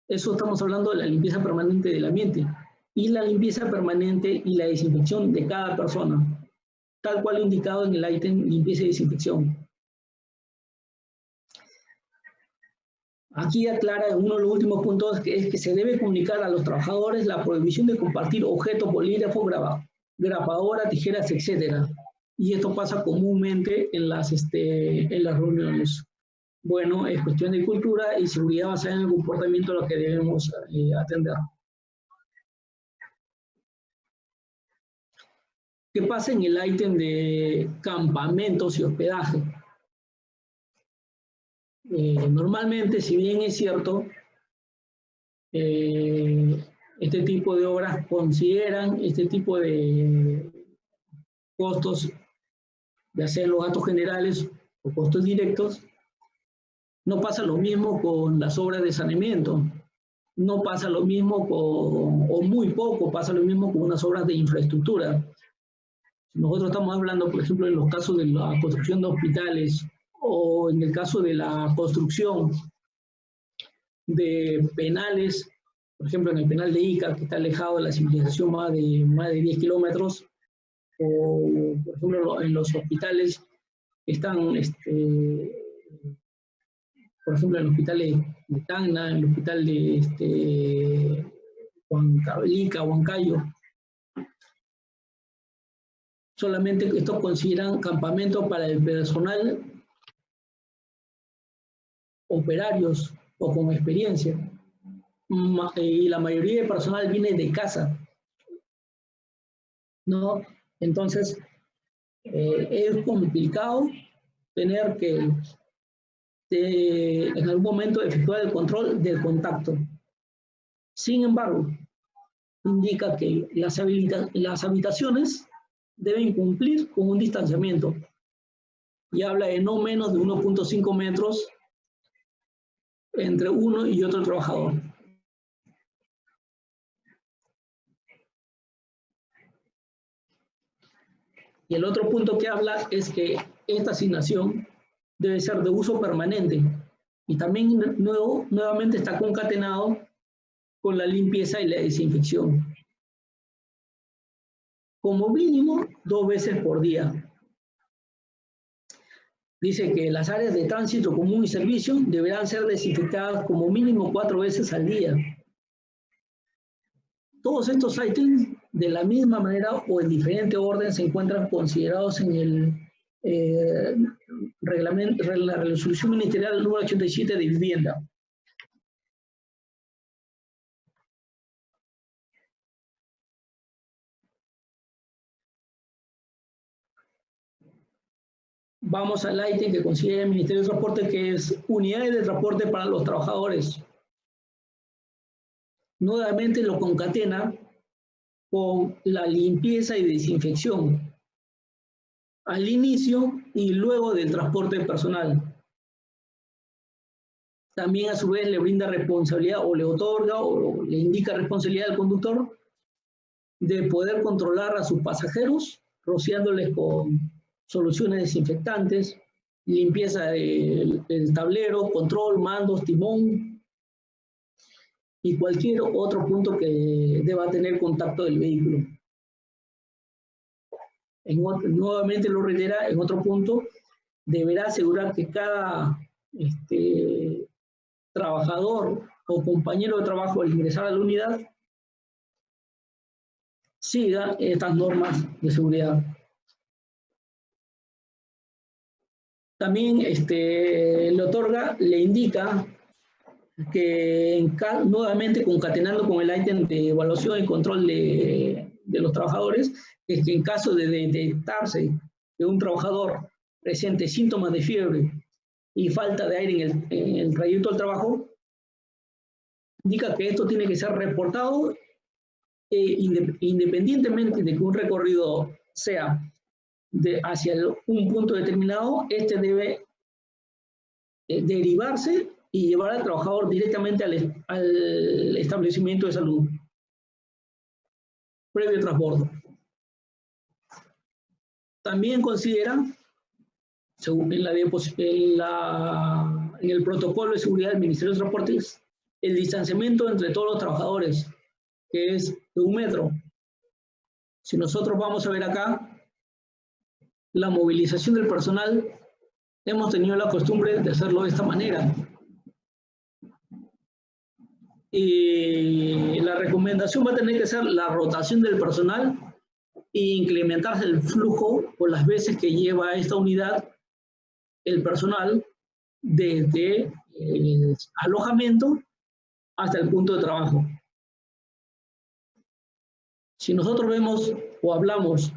eso estamos hablando de la limpieza permanente del ambiente y la limpieza permanente y la desinfección de cada persona, tal cual indicado en el ítem limpieza y desinfección. Aquí aclara uno de los últimos puntos que es que se debe comunicar a los trabajadores la prohibición de compartir objetos, bolígrafo, grapadora, tijeras, etc. Y esto pasa comúnmente en las reuniones. Bueno, es cuestión de cultura y seguridad basada en el comportamiento a lo que debemos atender. ¿Qué pasa en el ítem de campamentos y hospedaje? Normalmente, si bien es cierto, este tipo de obras consideran este tipo de costos, de hacer los gastos generales o costos directos. No pasa lo mismo con las obras de saneamiento, no pasa lo mismo o muy poco pasa lo mismo con unas obras de infraestructura. Nosotros estamos hablando, por ejemplo, en los casos de la construcción de hospitales o en el caso de la construcción de penales, por ejemplo, en el penal de Ica, que está alejado de la civilización más de 10 kilómetros, o, por ejemplo, en los hospitales están, por ejemplo, en el hospital de Tacna, en el hospital de Huancayo. Solamente estos consideran campamentos para el personal operarios o con experiencia. Y la mayoría de personal viene de casa, ¿no? Entonces, es complicado tener que en algún momento efectuar el control del contacto. Sin embargo, indica que las habitaciones deben cumplir con un distanciamiento y habla de no menos de 1.5 metros entre uno y otro trabajador. Y el otro punto que habla es que esta asignación debe ser de uso permanente y también nuevamente está concatenado con la limpieza y la desinfección. Como mínimo 2 veces por día. Dice que las áreas de tránsito común y servicio deberán ser desinfectadas como mínimo 4 veces al día. Todos estos ítems, de la misma manera o en diferente orden, se encuentran considerados en el la resolución ministerial número 87 de vivienda. Vamos al ítem que considera el Ministerio de Transporte, que es unidades de transporte para los trabajadores. Nuevamente lo concatena con la limpieza y desinfección al inicio y luego del transporte personal. También a su vez le brinda responsabilidad o le otorga o le indica responsabilidad al conductor de poder controlar a sus pasajeros, rociándoles con soluciones desinfectantes, limpieza del tablero, control, mandos, timón y cualquier otro punto que deba tener contacto del vehículo. Nuevamente lo reitera, en otro punto, deberá asegurar que cada trabajador o compañero de trabajo al ingresar a la unidad siga estas normas de seguridad. También le otorga, le indica que nuevamente concatenando con el ítem de evaluación y control de los trabajadores, es que en caso de detectarse que un trabajador presente síntomas de fiebre y falta de aire en el trayecto al trabajo, indica que esto tiene que ser reportado independientemente de que un recorrido sea hacia un punto determinado, este debe derivarse y llevar al trabajador directamente al establecimiento de salud, previo transbordo. También considera, según en el protocolo de seguridad del Ministerio de Transportes, el distanciamiento entre todos los trabajadores, que es de 1 metro. Si nosotros vamos a ver acá, la movilización del personal, hemos tenido la costumbre de hacerlo de esta manera. Y la recomendación va a tener que ser la rotación del personal e incrementarse el flujo por las veces que lleva esta unidad el personal desde el alojamiento hasta el punto de trabajo. Si nosotros vemos o hablamos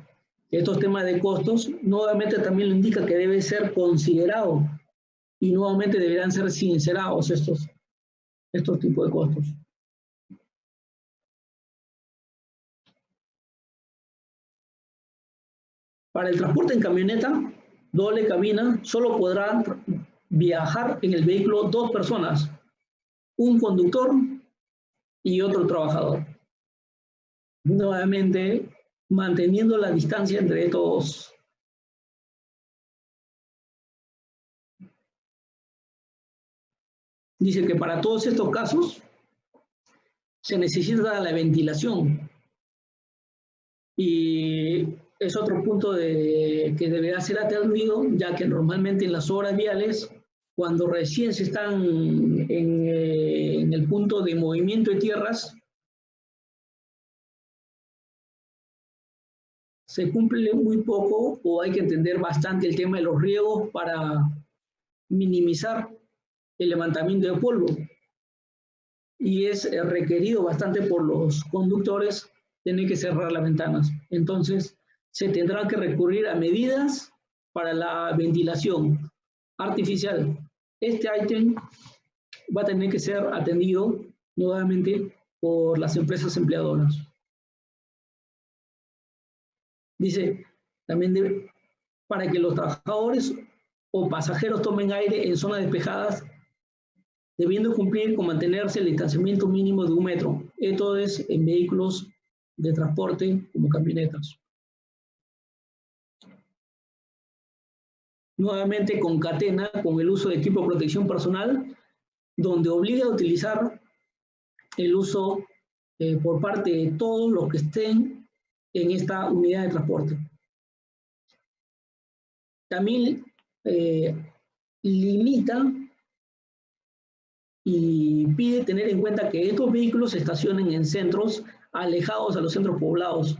de estos temas de costos, nuevamente también lo indica que debe ser considerado y nuevamente deberán ser sincerados estos tipos de costos. Para el transporte en camioneta, doble cabina, solo podrán viajar en el vehículo 2 personas, un conductor y otro trabajador. Nuevamente, manteniendo la distancia entre todos. Dice que para todos estos casos se necesita la ventilación. Y es otro punto que deberá ser atendido, ya que normalmente en las obras viales, cuando recién se están en el punto de movimiento de tierras, se cumple muy poco o hay que entender bastante el tema de los riegos para minimizar el levantamiento de polvo. Y es requerido bastante por los conductores tener que cerrar las ventanas. Entonces, se tendrá que recurrir a medidas para la ventilación artificial. Este ítem va a tener que ser atendido nuevamente por las empresas empleadoras. Dice, también para que los trabajadores o pasajeros tomen aire en zonas despejadas, debiendo cumplir con mantenerse el distanciamiento mínimo de 1 metro. Esto es en vehículos de transporte como camionetas. Nuevamente concatena con el uso de equipo de protección personal, donde obliga a utilizar el uso por parte de todos los que estén en esta unidad de transporte. También limita y pide tener en cuenta que estos vehículos se estacionen en centros alejados a los centros poblados,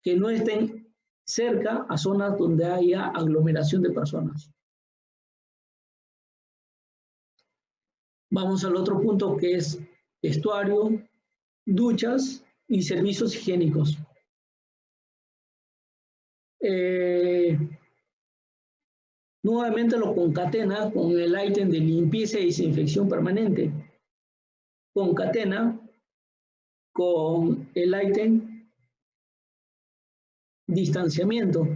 que no estén cerca a zonas donde haya aglomeración de personas. Vamos al otro punto, que es vestuario, duchas y servicios higiénicos. Nuevamente lo concatena con el ítem de limpieza y desinfección permanente. Concatena con el ítem distanciamiento.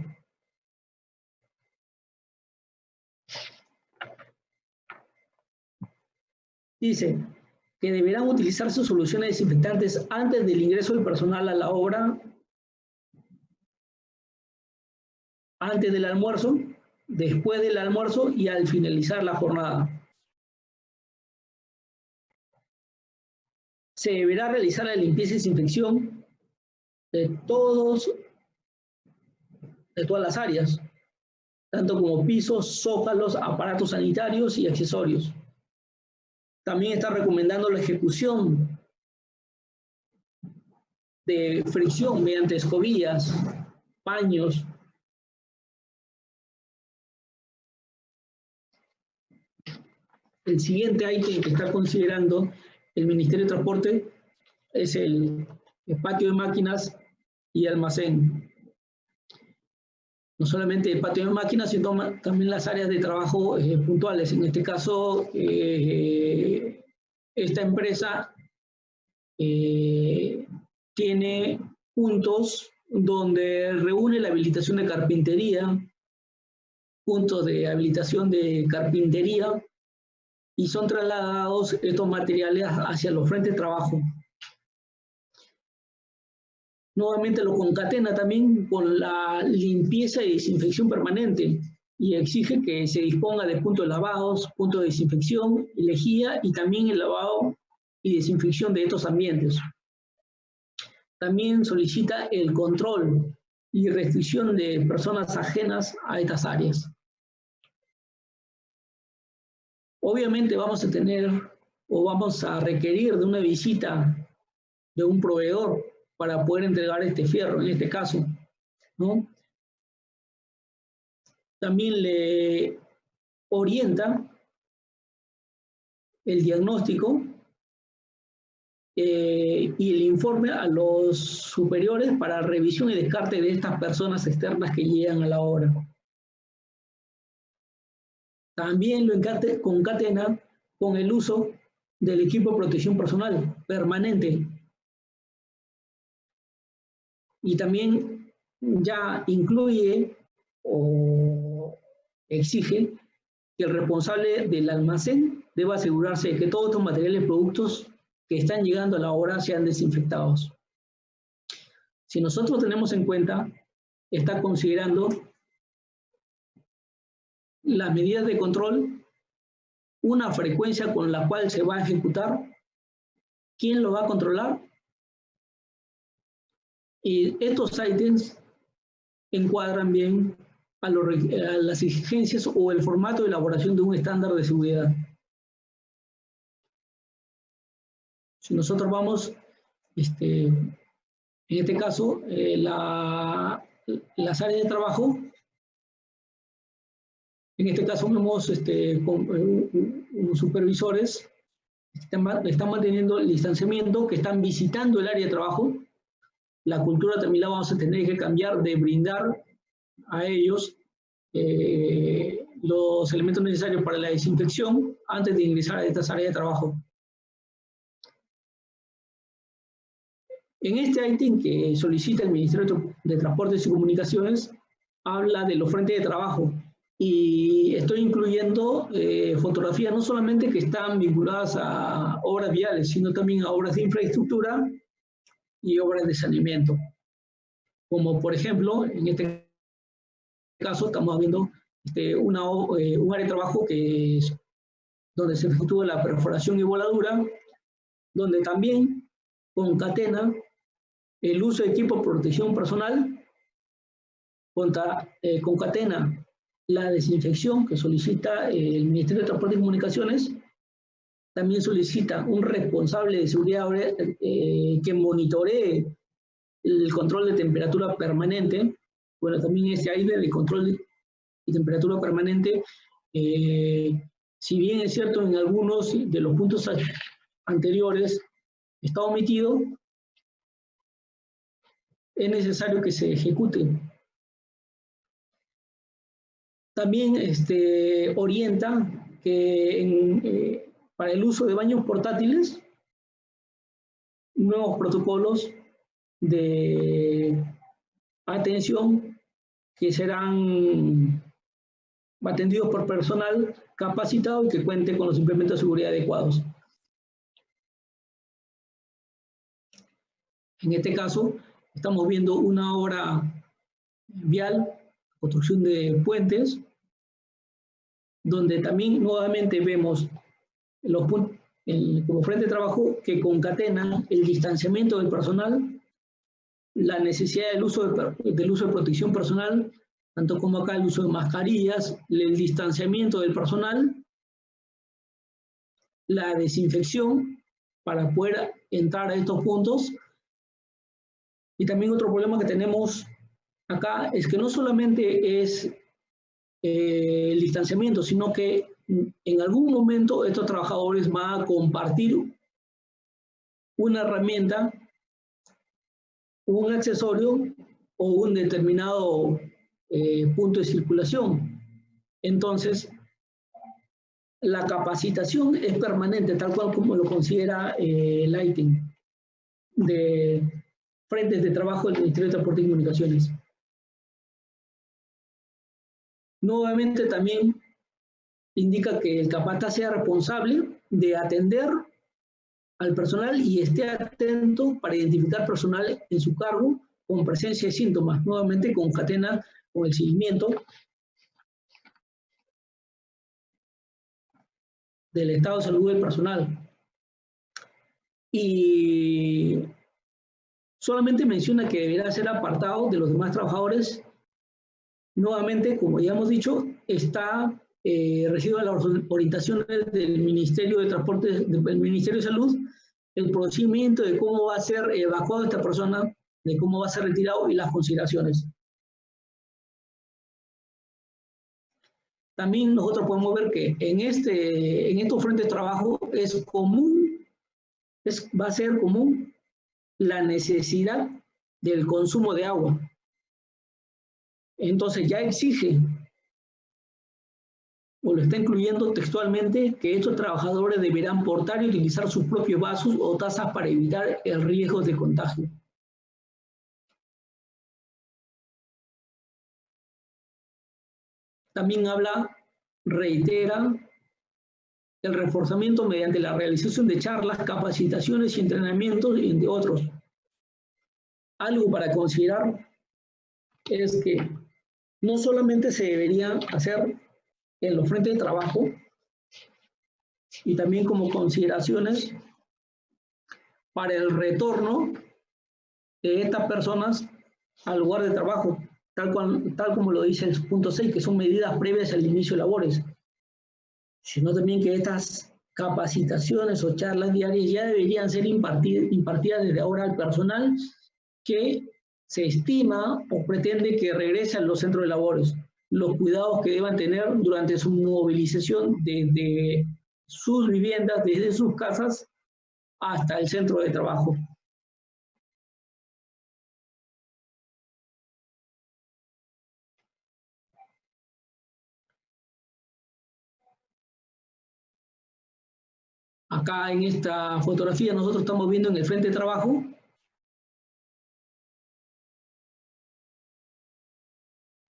Dice que deberán utilizarse soluciones desinfectantes antes del ingreso del personal a la obra, antes del almuerzo, después del almuerzo y al finalizar la jornada. Se deberá realizar la limpieza y desinfección de todas las áreas, tanto como pisos, zócalos, aparatos sanitarios y accesorios. También está recomendando la ejecución de fricción mediante escobillas, paños. El siguiente ítem que está considerando el Ministerio de Transporte es el patio de máquinas y almacén. No solamente el patio de máquinas, sino también las áreas de trabajo puntuales. En este caso, esta empresa tiene puntos donde reúne la habilitación de carpintería, puntos de habilitación de carpintería y son trasladados estos materiales hacia los frentes de trabajo. Nuevamente lo concatena también con la limpieza y desinfección permanente y exige que se disponga de puntos de lavados, puntos de desinfección, lejía y también el lavado y desinfección de estos ambientes. También solicita el control y restricción de personas ajenas a estas áreas. Obviamente vamos a tener o vamos a requerir de una visita de un proveedor para poder entregar este fierro, en este caso, ¿no? También le orienta el diagnóstico y el informe a los superiores para revisión y descarte de estas personas externas que llegan a la obra. También lo concatena con el uso del equipo de protección personal permanente. Y también ya incluye o exige que el responsable del almacén deba asegurarse de que todos estos materiales y productos que están llegando a la obra sean desinfectados. Si nosotros tenemos en cuenta, está considerando las medidas de control, una frecuencia con la cual se va a ejecutar, quién lo va a controlar, y estos ítems encuadran bien a las exigencias o el formato de elaboración de un estándar de seguridad. Si nosotros vamos, en este caso, las áreas de trabajo, en este caso vemos unos supervisores que están manteniendo el distanciamiento, que están visitando el área de trabajo. La cultura también la vamos a tener que cambiar de brindar a ellos los elementos necesarios para la desinfección antes de ingresar a estas áreas de trabajo. En este ítem que solicita el Ministerio de Transportes y Comunicaciones, habla de los frentes de trabajo y estoy incluyendo fotografías no solamente que están vinculadas a obras viales, sino también a obras de infraestructura y obras de saneamiento. Como por ejemplo, en este caso estamos viendo un área de trabajo que es donde se efectúa la perforación y voladura, donde también concatena el uso de equipo de protección personal, concatena la desinfección que solicita el Ministerio de Transporte y Comunicaciones, también solicita un responsable de seguridad que monitoree el control de temperatura permanente. Bueno, también este aire de control de temperatura permanente, si bien es cierto en algunos de los puntos anteriores está omitido, es necesario que se ejecute. También orienta que para el uso de baños portátiles, nuevos protocolos de atención que serán atendidos por personal capacitado y que cuente con los implementos de seguridad adecuados. En este caso, estamos viendo una obra vial, construcción de puentes, donde también nuevamente vemos los puntos como frente de trabajo que concatenan el distanciamiento del personal, la necesidad del uso de protección personal, tanto como acá el uso de mascarillas, el distanciamiento del personal, la desinfección para poder entrar a estos puntos. Y también otro problema que tenemos acá es que no solamente es el distanciamiento, sino que en algún momento estos trabajadores van a compartir una herramienta, un accesorio o un determinado punto de circulación. Entonces, la capacitación es permanente, tal cual como lo considera el ítem de frentes de trabajo del Ministerio de Transporte y Comunicaciones. Nuevamente también indica que el capataz sea responsable de atender al personal y esté atento para identificar personal en su cargo con presencia de síntomas. Nuevamente concatena con el seguimiento del estado de salud del personal. Y solamente menciona que deberá ser apartado de los demás trabajadores. Nuevamente, como ya hemos dicho, está regido a las orientaciones del Ministerio de Transporte, del Ministerio de Salud, el procedimiento de cómo va a ser evacuado esta persona, de cómo va a ser retirado y las consideraciones. También nosotros podemos ver que en estos frentes de trabajo es común, va a ser común la necesidad del consumo de agua. Entonces ya exige, o lo está incluyendo textualmente, que estos trabajadores deberán portar y utilizar sus propios vasos o tazas para evitar el riesgo de contagio. También reitera el reforzamiento mediante la realización de charlas, capacitaciones y entrenamientos, entre otros. Algo para considerar es que no solamente se debería hacer en los frentes de trabajo, y también como consideraciones para el retorno de estas personas al lugar de trabajo, tal como lo dice el punto 6, que son medidas previas al inicio de labores, sino también que estas capacitaciones o charlas diarias ya deberían ser impartidas desde ahora al personal que se estima o pretende que regrese a los centros de labores, los cuidados que deban tener durante su movilización desde sus viviendas, desde sus casas hasta el centro de trabajo. Acá en esta fotografía nosotros estamos viendo en el frente de trabajo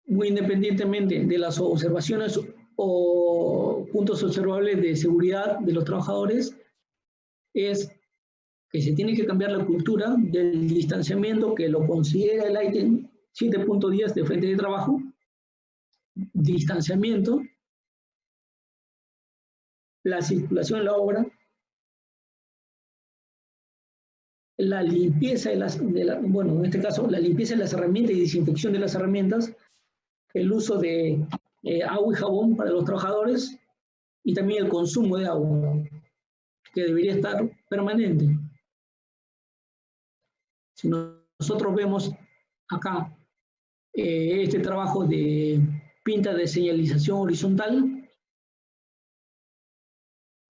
muy independientemente de las observaciones o puntos observables de seguridad de los trabajadores, es que se tiene que cambiar la cultura del distanciamiento que lo considera el ítem 7.10 de frente de trabajo, distanciamiento, la circulación en la obra, la limpieza bueno, en este caso, la limpieza de las herramientas y desinfección de las herramientas, el uso de agua y jabón para los trabajadores y también el consumo de agua, que debería estar permanente. Si nosotros vemos acá este trabajo de pinta de señalización horizontal,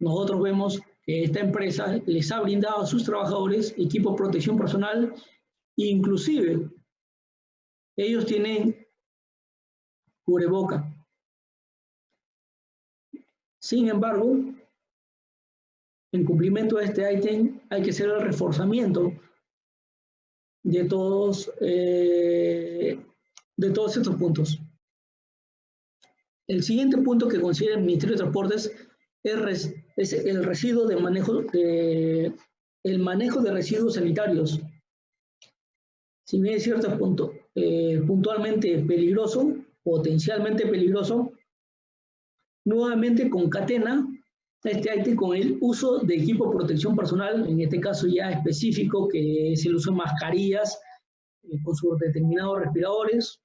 nosotros vemos que esta empresa les ha brindado a sus trabajadores equipo de protección personal, inclusive ellos tienen cubreboca. Sin embargo, en cumplimiento de este ítem hay que hacer el reforzamiento de todos estos puntos. El siguiente punto que considera el Ministerio de Transportes es el residuo de el manejo de residuos sanitarios. Si bien es cierto, puntualmente peligroso, potencialmente peligroso, nuevamente concatena este ítem con el uso de equipo de protección personal, en este caso ya específico, que es el uso de mascarillas con sus determinados respiradores,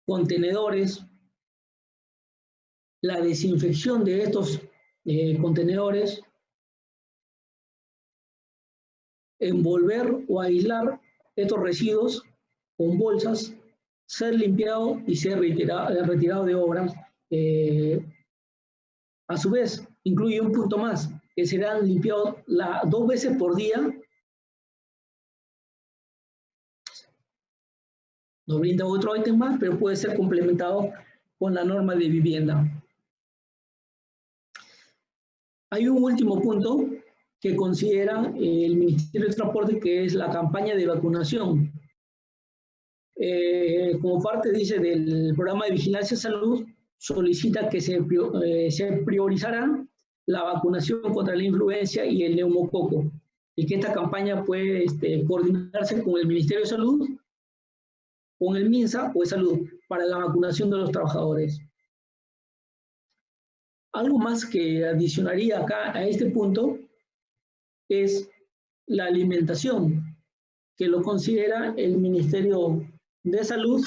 contenedores, la desinfección de estos contenedores, envolver o aislar estos residuos con bolsas, ser limpiado y ser retirado de obras. A su vez, incluye un punto más, que serán limpiados 2 veces por día. Nos brinda otro ítem más, pero puede ser complementado con la norma de vivienda. Hay un último punto que considera el Ministerio de Transporte, que es la campaña de vacunación. Como parte, dice, del programa de vigilancia de salud, solicita que se priorizará la vacunación contra la influenza y el neumococo, y que esta campaña puede coordinarse con el Ministerio de Salud, con el MINSA o de Salud, para la vacunación de los trabajadores. Algo más que adicionaría acá a este punto es la alimentación, que lo considera el Ministerio de Salud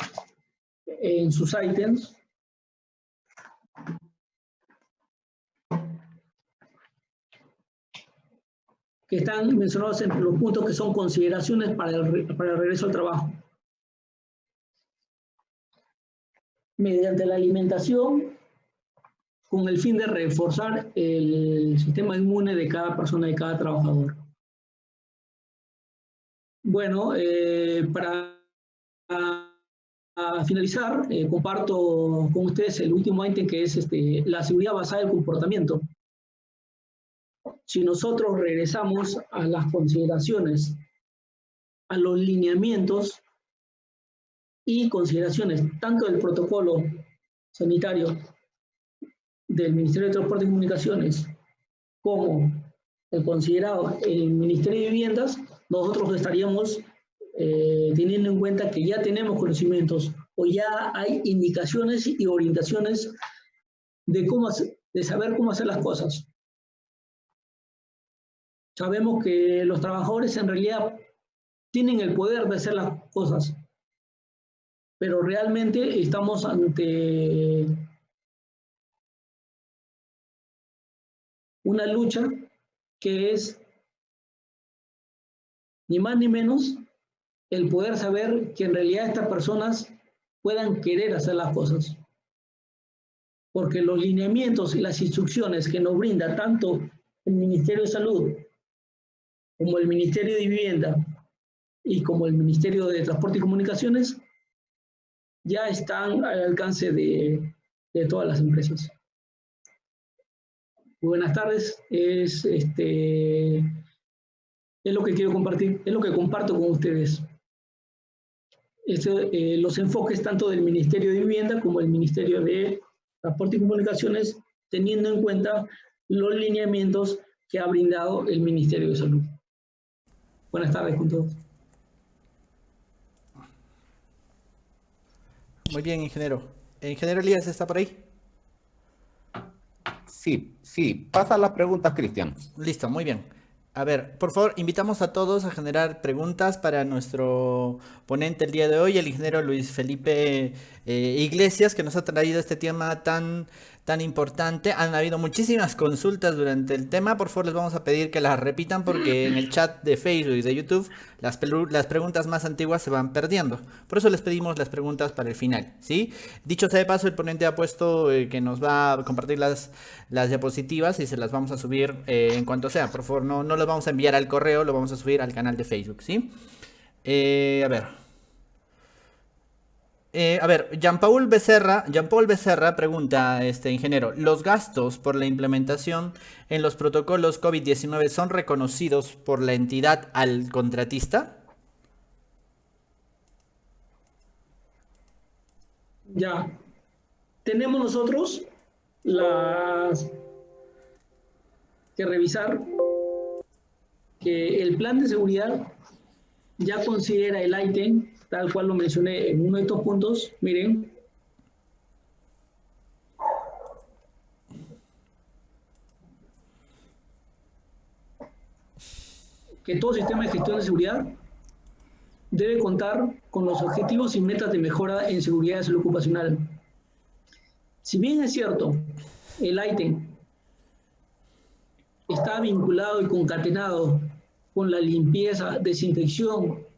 en sus ítems. Que están mencionados entre los puntos que son consideraciones para el regreso al trabajo. Mediante la alimentación, con el fin de reforzar el sistema inmune de cada persona, de cada trabajador. Bueno, para finalizar, comparto con ustedes el último ítem, que es la seguridad basada en el comportamiento. Si nosotros regresamos a las consideraciones, a los lineamientos y consideraciones, tanto del protocolo sanitario del Ministerio de Transporte y Comunicaciones como el considerado el Ministerio de Viviendas, nosotros estaríamos teniendo en cuenta que ya tenemos conocimientos o ya hay indicaciones y orientaciones de saber cómo hacer las cosas. Sabemos que los trabajadores en realidad tienen el poder de hacer las cosas, pero realmente estamos ante una lucha que es ni más ni menos el poder saber que en realidad estas personas puedan querer hacer las cosas. Porque los lineamientos y las instrucciones que nos brinda tanto el Ministerio de Salud como el Ministerio de Vivienda y como el Ministerio de Transporte y Comunicaciones ya están al alcance de todas las empresas. Muy buenas tardes, es lo que quiero compartir, es lo que comparto con ustedes. Los enfoques tanto del Ministerio de Vivienda como el Ministerio de Transporte y Comunicaciones, teniendo en cuenta los lineamientos que ha brindado el Ministerio de Salud. Buenas tardes con todos. Muy bien, ingeniero. Ingeniero Elías, ¿está por ahí? Sí. Pasa las preguntas, Cristian. Listo, muy bien. A ver, por favor, invitamos a todos a generar preguntas para nuestro ponente el día de hoy, el ingeniero Luis Felipe Iglesias, que nos ha traído este tema tan importante. Han habido muchísimas consultas durante el tema. Por favor, les vamos a pedir que las repitan porque en el chat de Facebook y de YouTube las preguntas más antiguas se van perdiendo. Por eso les pedimos las preguntas para el final, ¿sí? Dicho sea de paso, el ponente ha puesto que nos va a compartir las diapositivas y se las vamos a subir en cuanto sea. Por favor, no las vamos a enviar al correo, lo vamos a subir al canal de Facebook, ¿sí? A ver, Jean-Paul Becerra pregunta, ingeniero, ¿los gastos por la implementación en los protocolos COVID-19 son reconocidos por la entidad al contratista? Ya, tenemos nosotros que revisar que el plan de seguridad ya considera el ítem tal cual lo mencioné en uno de estos puntos. Miren, que todo sistema de gestión de seguridad debe contar con los objetivos y metas de mejora en seguridad de salud ocupacional. Si bien es cierto, el ítem está vinculado y concatenado con la limpieza, desinfección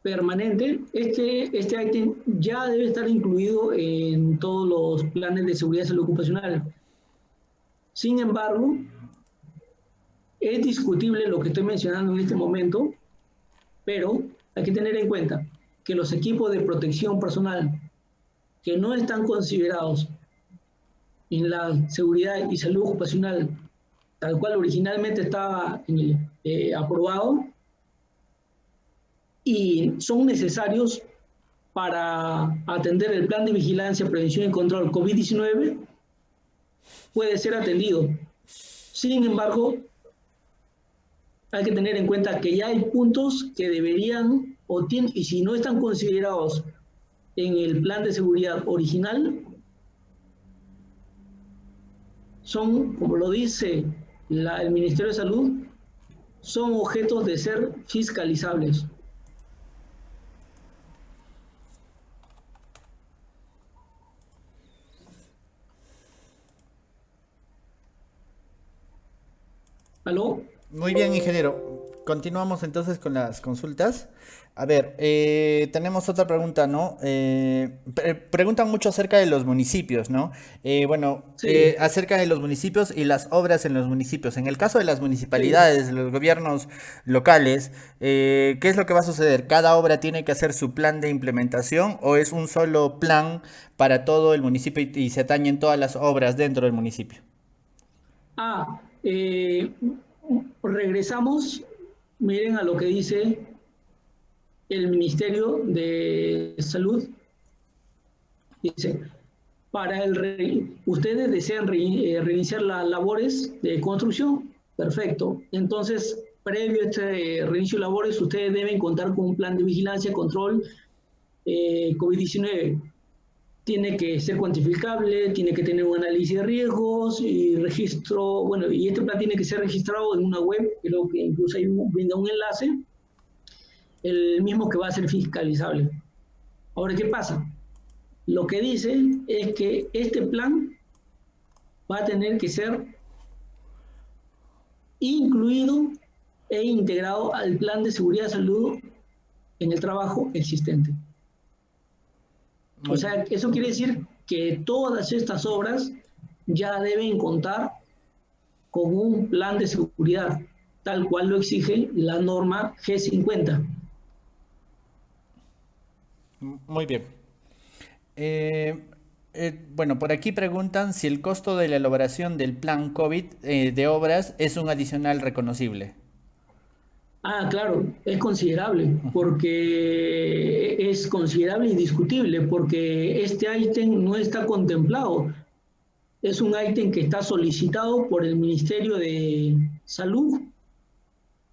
permanente, este ítem ya debe estar incluido en todos los planes de seguridad y salud ocupacional. Sin embargo, es discutible lo que estoy mencionando en este momento, pero hay que tener en cuenta que los equipos de protección personal que no están considerados en la seguridad y salud ocupacional tal cual originalmente estaba aprobado, y son necesarios para atender el plan de vigilancia, prevención y control COVID-19 puede ser atendido. Sin embargo, hay que tener en cuenta que ya hay puntos que deberían y si no están considerados en el plan de seguridad original, son, como lo dice el Ministerio de Salud, son objetos de ser fiscalizables. ¿Aló? Muy bien, ingeniero. Continuamos entonces con las consultas. A ver, tenemos otra pregunta, ¿no? Preguntan mucho acerca de los municipios, ¿no? Sí. Acerca de los municipios y las obras en los municipios. En el caso de las municipalidades, de los gobiernos locales, ¿qué es lo que va a suceder? ¿Cada obra tiene que hacer su plan de implementación o es un solo plan para todo el municipio y se atañen todas las obras dentro del municipio? Regresamos, miren a lo que dice el Ministerio de Salud. Dice, ustedes desean reiniciar las labores de construcción, perfecto. Entonces, previo a este reinicio de labores, ustedes deben contar con un plan de vigilancia, control COVID-19. Tiene que ser cuantificable, tiene que tener un análisis de riesgos y registro, bueno, y este plan tiene que ser registrado en una web, creo que incluso ahí brinda un enlace, el mismo que va a ser fiscalizable. Ahora, ¿qué pasa? Lo que dice es que este plan va a tener que ser incluido e integrado al plan de seguridad y salud en el trabajo existente. O sea, eso quiere decir que todas estas obras ya deben contar con un plan de seguridad, tal cual lo exige la norma G50. Muy bien. Bueno, por aquí preguntan si el costo de la elaboración del plan COVID de obras es un adicional reconocible. Claro, es considerable, porque es considerable y discutible, porque este ítem no está contemplado. Es un ítem que está solicitado por el Ministerio de Salud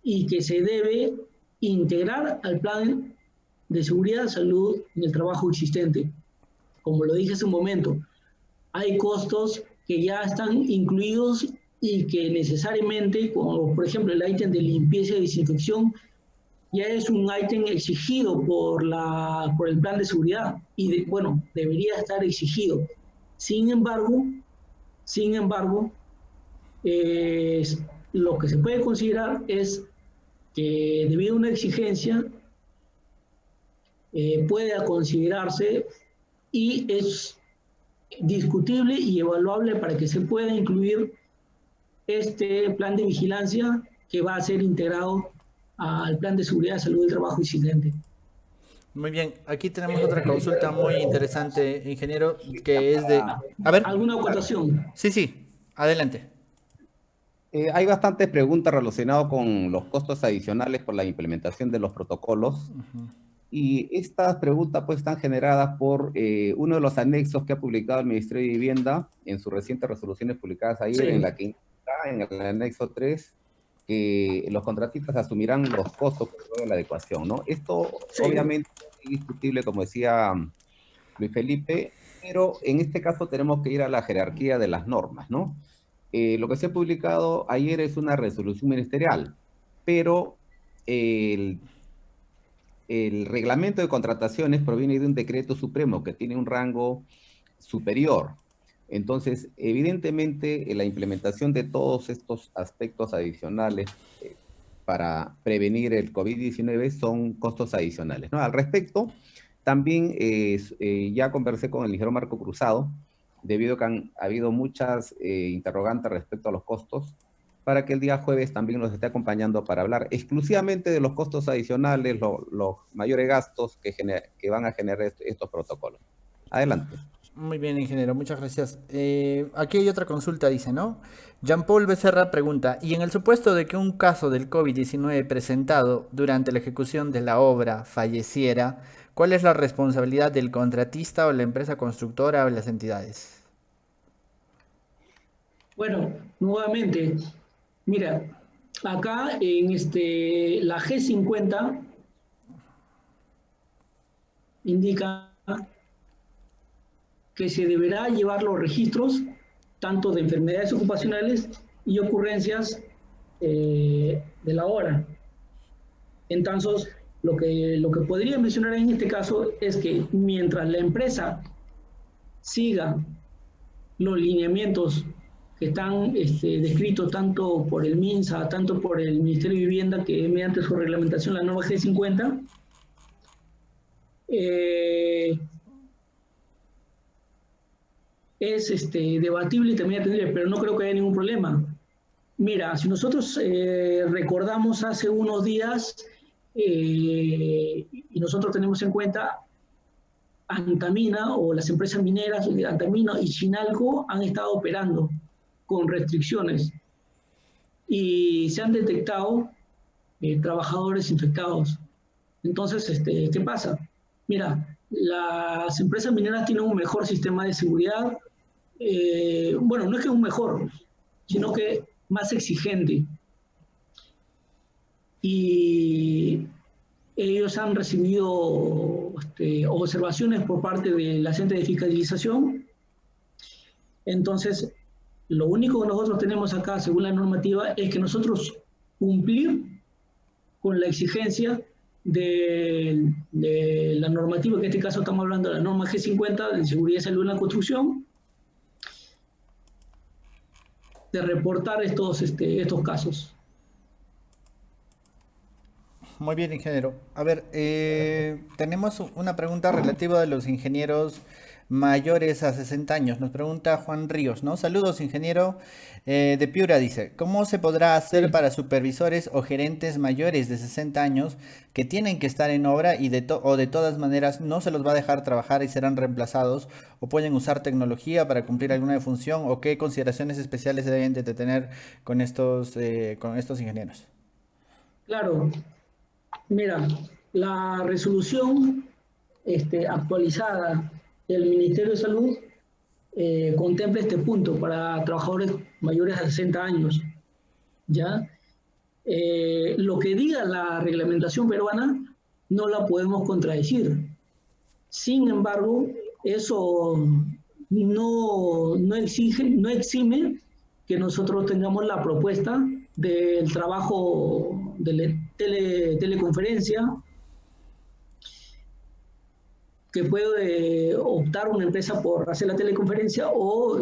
y que se debe integrar al plan de seguridad y salud en el trabajo existente. Como lo dije hace un momento, hay costos que ya están incluidos y que necesariamente, como por ejemplo el ítem de limpieza y desinfección, ya es un ítem exigido por el plan de seguridad y debería estar exigido. Sin embargo, lo que se puede considerar es que debido a una exigencia pueda considerarse y es discutible y evaluable para que se pueda incluir este plan de vigilancia que va a ser integrado al plan de seguridad, salud y trabajo existente. Muy bien, aquí tenemos otra consulta muy interesante, ingeniero, que es de... A ver. ¿Alguna acotación? Sí, adelante. Hay bastantes preguntas relacionadas con los costos adicionales por la implementación de los protocolos. Y estas preguntas pues están generadas por uno de los anexos que ha publicado el Ministerio de Vivienda en sus recientes resoluciones publicadas ayer, en la que indica en el anexo 3 que los contratistas asumirán los costos de la adecuación, ¿no? Esto obviamente es discutible, como decía Luis Felipe, pero en este caso tenemos que ir a la jerarquía de las normas, ¿no? Lo que se ha publicado ayer es una resolución ministerial, pero el reglamento de contrataciones proviene de un decreto supremo que tiene un rango superior. Entonces, evidentemente, la implementación de todos estos aspectos adicionales para prevenir el COVID-19 son costos adicionales, ¿no? Al respecto, también ya conversé con el ingeniero Marco Cruzado, debido a que han habido muchas interrogantes respecto a los costos, para que el día jueves también nos esté acompañando para hablar exclusivamente de los costos adicionales, los mayores gastos que van a generar estos protocolos. Adelante. Muy bien, ingeniero, muchas gracias. Aquí hay otra consulta, dice, ¿no? Jean-Paul Becerra pregunta, y en el supuesto de que un caso del COVID-19 presentado durante la ejecución de la obra falleciera, ¿Cuál es la responsabilidad del contratista o la empresa constructora o las entidades? Bueno, nuevamente, mira, acá en la G50 indica que se deberá llevar los registros tanto de enfermedades ocupacionales y ocurrencias de la obra. Entonces, lo que podría mencionar en este caso es que mientras la empresa siga los lineamientos que están descritos tanto por el MINSA, tanto por el Ministerio de Vivienda, que mediante su reglamentación, la norma G50, es debatible y también atendible, pero no creo que haya ningún problema. Mira, si nosotros recordamos hace unos días, y nosotros tenemos en cuenta, Antamina o las empresas mineras de Antamina y Chinalco han estado operando con restricciones y se han detectado trabajadores infectados. Entonces, ¿qué pasa? Mira, las empresas mineras tienen un mejor sistema de seguridad, bueno, no es que un mejor, sino que más exigente. Y ellos han recibido observaciones por parte de la Centro de Fiscalización. Entonces, lo único que nosotros tenemos acá, según la normativa, es que nosotros cumplir con la exigencia de la normativa, que en este caso estamos hablando de la norma G50 de seguridad y salud en la construcción, de reportar estos casos. Muy bien, ingeniero. A ver, tenemos una pregunta relativa a los ingenieros mayores a 60 años. Nos pregunta Juan Ríos, ¿no? Saludos, ingeniero. De Piura dice, ¿cómo se podrá hacer para supervisores o gerentes mayores de 60 años que tienen que estar en obra y de todas maneras no se los va a dejar trabajar y serán reemplazados o pueden usar tecnología para cumplir alguna función o qué consideraciones especiales deben de tener con estos ingenieros? Claro. Mira, la resolución actualizada del Ministerio de Salud contempla este punto para trabajadores mayores de 60 años. ¿Ya? Lo que diga la reglamentación peruana no la podemos contradecir. Sin embargo, eso no exime que nosotros tengamos la propuesta del trabajo de teleconferencia, que puede optar una empresa por hacer la teleconferencia o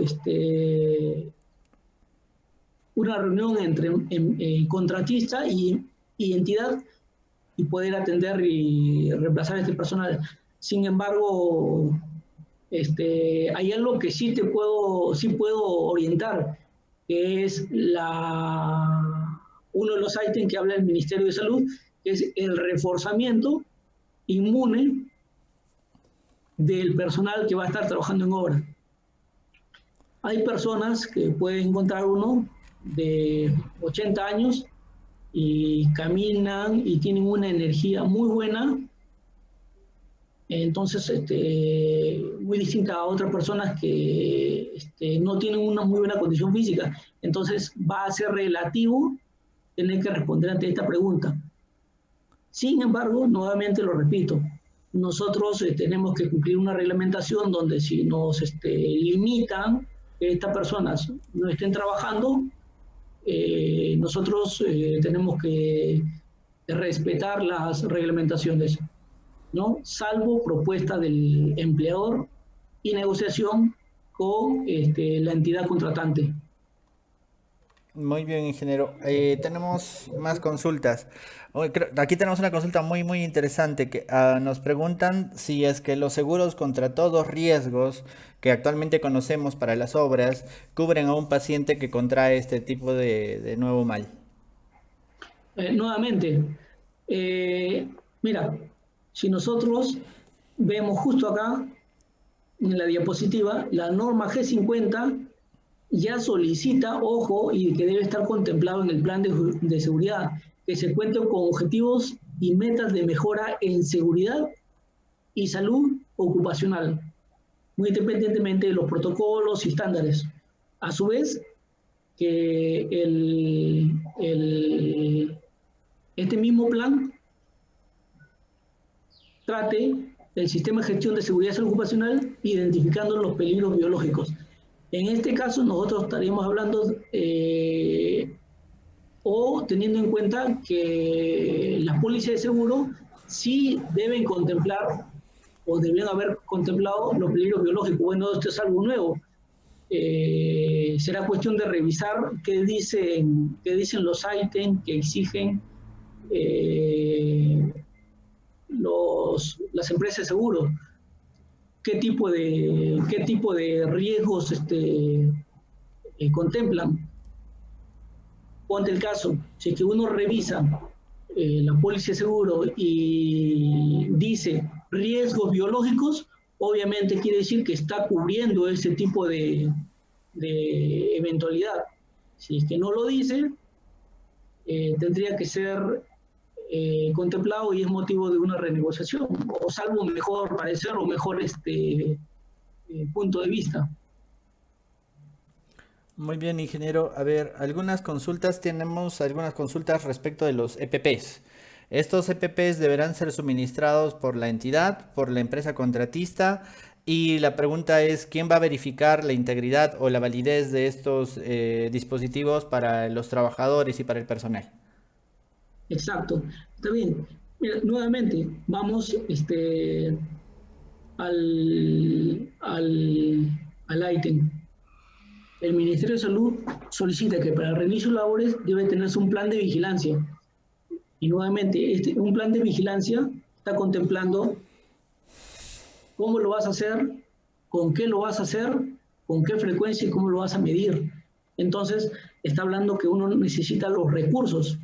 una reunión entre contratista y entidad y poder atender y reemplazar a este personal. Sin embargo, hay algo que sí puedo orientar, que es uno de los ítems que habla el Ministerio de Salud, que es el reforzamiento inmune del personal que va a estar trabajando en obra. Hay personas que pueden encontrar uno de 80 años y caminan y tienen una energía muy buena, entonces muy distinta a otras personas que no tienen una muy buena condición física. Entonces va a ser relativo tener que responder ante esta pregunta. Sin embargo, nuevamente lo repito, nosotros tenemos que cumplir una reglamentación donde si nos limitan que estas personas no estén trabajando, nosotros tenemos que respetar las reglamentaciones, ¿no? Salvo propuesta del empleador y negociación con la entidad contratante. Muy bien, ingeniero. Tenemos más consultas. Aquí tenemos una consulta muy, muy interesante que nos preguntan si es que los seguros contra todos riesgos que actualmente conocemos para las obras cubren a un paciente que contrae este tipo de nuevo mal. Nuevamente, mira, si nosotros vemos justo acá en la diapositiva, la norma G50 ya solicita, ojo, y que debe estar contemplado en el plan de seguridad, que se cuenten con objetivos y metas de mejora en seguridad y salud ocupacional, muy independientemente de los protocolos y estándares. A su vez, que este mismo plan trate el sistema de gestión de seguridad y salud ocupacional identificando los peligros biológicos. En este caso, nosotros estaríamos hablando o teniendo en cuenta que las pólizas de seguro sí deben contemplar o debían haber contemplado los peligros biológicos. Bueno, esto es algo nuevo. Será cuestión de revisar qué dicen los ítems que exigen las empresas de seguro, qué tipo de riesgos contemplan. Ponte el caso, si es que uno revisa la póliza de seguro y dice riesgos biológicos, obviamente quiere decir que está cubriendo ese tipo de eventualidad. Si es que no lo dice, tendría que ser contemplado y es motivo de una renegociación, o salvo un mejor parecer o mejor punto de vista. Muy bien, ingeniero. A ver, tenemos algunas consultas respecto de los EPPs. Estos EPPs deberán ser suministrados por la entidad, por la empresa contratista, y la pregunta es, ¿quién va a verificar la integridad o la validez de estos dispositivos para los trabajadores y para el personal? Exacto, está bien. Mira, nuevamente, vamos al ítem. El Ministerio de Salud solicita que para el reinicio de labores debe tenerse un plan de vigilancia. Y nuevamente, un plan de vigilancia está contemplando cómo lo vas a hacer, con qué lo vas a hacer, con qué frecuencia y cómo lo vas a medir. Entonces, está hablando que uno necesita los recursos.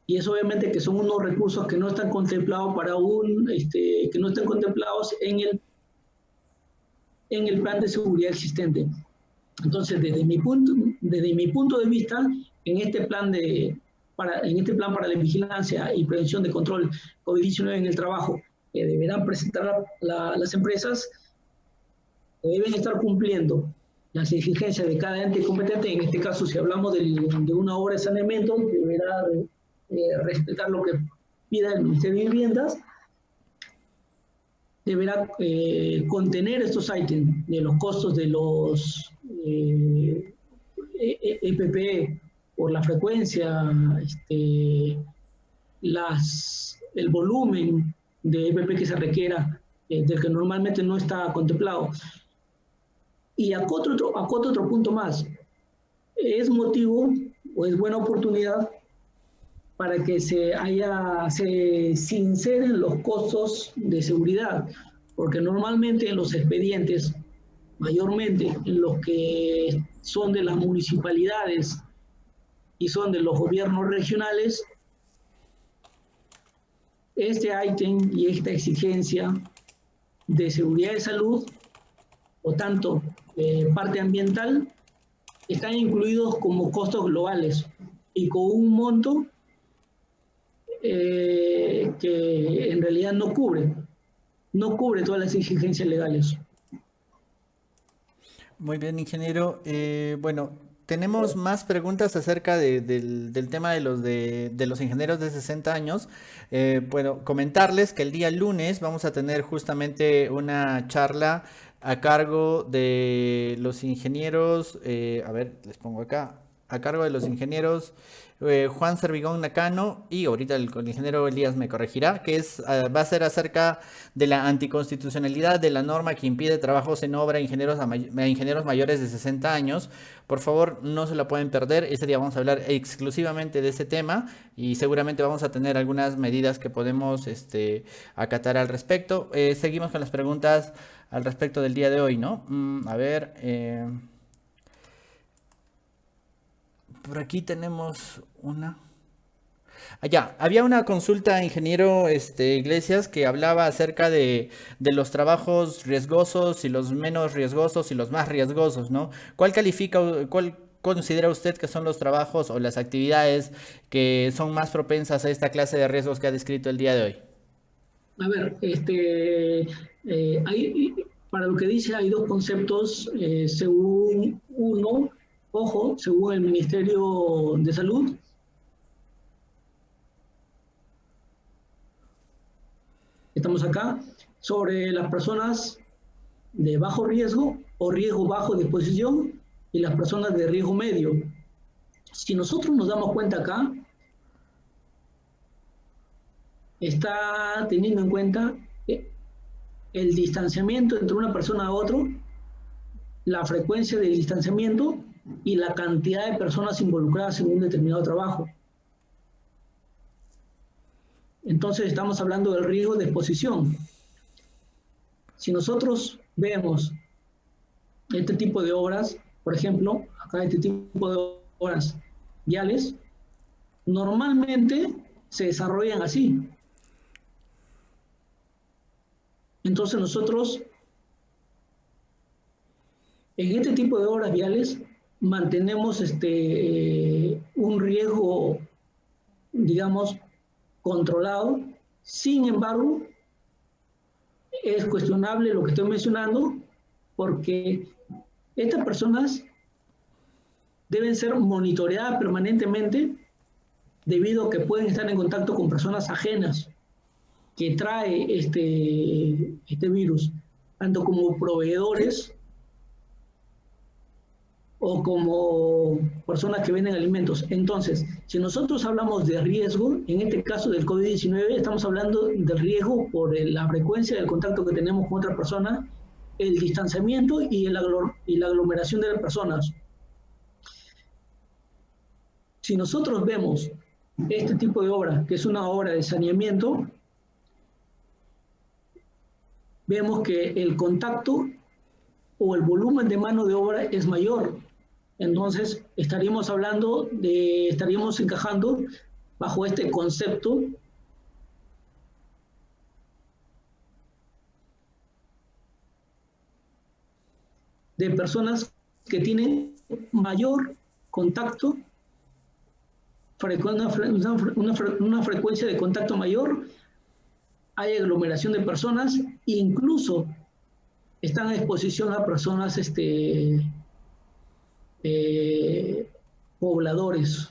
Y eso obviamente que son unos recursos que no están contemplados que no están contemplados en el plan de seguridad existente. Entonces, desde mi punto de vista, en este plan para la vigilancia y prevención de control COVID-19 en el trabajo, que deberán presentar las empresas, deben estar cumpliendo las exigencias de cada ente competente. En este caso, si hablamos de una obra de saneamiento, deberá respetar lo que pida el Ministerio de Viviendas, deberá contener estos ítems de los costos de los EPP por la frecuencia, el volumen de EPP que se requiera, del que normalmente no está contemplado. Y acoto otro punto más. Es motivo o es buena oportunidad para que se sinceren los costos de seguridad, porque normalmente en los expedientes, mayormente en los que son de las municipalidades y son de los gobiernos regionales, este ítem y esta exigencia de seguridad de salud, o tanto parte ambiental, están incluidos como costos globales y con un monto que en realidad no cubre todas las exigencias legales. Muy bien, ingeniero. Bueno, tenemos más preguntas acerca del tema de los ingenieros de 60 años. Bueno, comentarles que el día lunes vamos a tener justamente una charla a cargo de los ingenieros, a ver, les pongo acá, a cargo de los ingenieros Juan Servigón Nakano, y ahorita el ingeniero Elías me corregirá, que va a ser acerca de la anticonstitucionalidad de la norma que impide trabajos en obra a ingenieros mayores de 60 años. Por favor, no se la pueden perder. Ese día vamos a hablar exclusivamente de ese tema y seguramente vamos a tener algunas medidas que podemos acatar al respecto. Seguimos con las preguntas al respecto del día de hoy, ¿no? A ver... por aquí tenemos una... Allá, había una consulta, ingeniero Iglesias, que hablaba acerca de los trabajos riesgosos y los menos riesgosos y los más riesgosos, ¿no? ¿Cuál considera usted que son los trabajos o las actividades que son más propensas a esta clase de riesgos que ha descrito el día de hoy? A ver, para lo que dice hay dos conceptos, según uno, ojo, según el Ministerio de Salud. Estamos acá sobre las personas de bajo riesgo o riesgo bajo de exposición y las personas de riesgo medio. Si nosotros nos damos cuenta acá, está teniendo en cuenta el distanciamiento entre una persona a otra, la frecuencia del distanciamiento y la cantidad de personas involucradas en un determinado trabajo. Entonces estamos hablando del riesgo de exposición. Si nosotros vemos este tipo de obras, por ejemplo, acá este tipo de obras viales, normalmente se desarrollan así. Entonces nosotros, en este tipo de obras viales, mantenemos un riesgo, digamos, controlado. Sin embargo, es cuestionable lo que estoy mencionando, porque estas personas deben ser monitoreadas permanentemente debido a que pueden estar en contacto con personas ajenas que trae este virus, tanto como proveedores o como personas que venden alimentos. Entonces, si nosotros hablamos de riesgo, en este caso del COVID-19, estamos hablando del riesgo por la frecuencia del contacto que tenemos con otra persona, el distanciamiento y la aglomeración de las personas. Si nosotros vemos este tipo de obra, que es una obra de saneamiento, vemos que el contacto o el volumen de mano de obra es mayor. Entonces, estaríamos encajando bajo este concepto de personas que tienen mayor contacto, una frecuencia de contacto mayor, hay aglomeración de personas, incluso están a exposición a personas pobladores,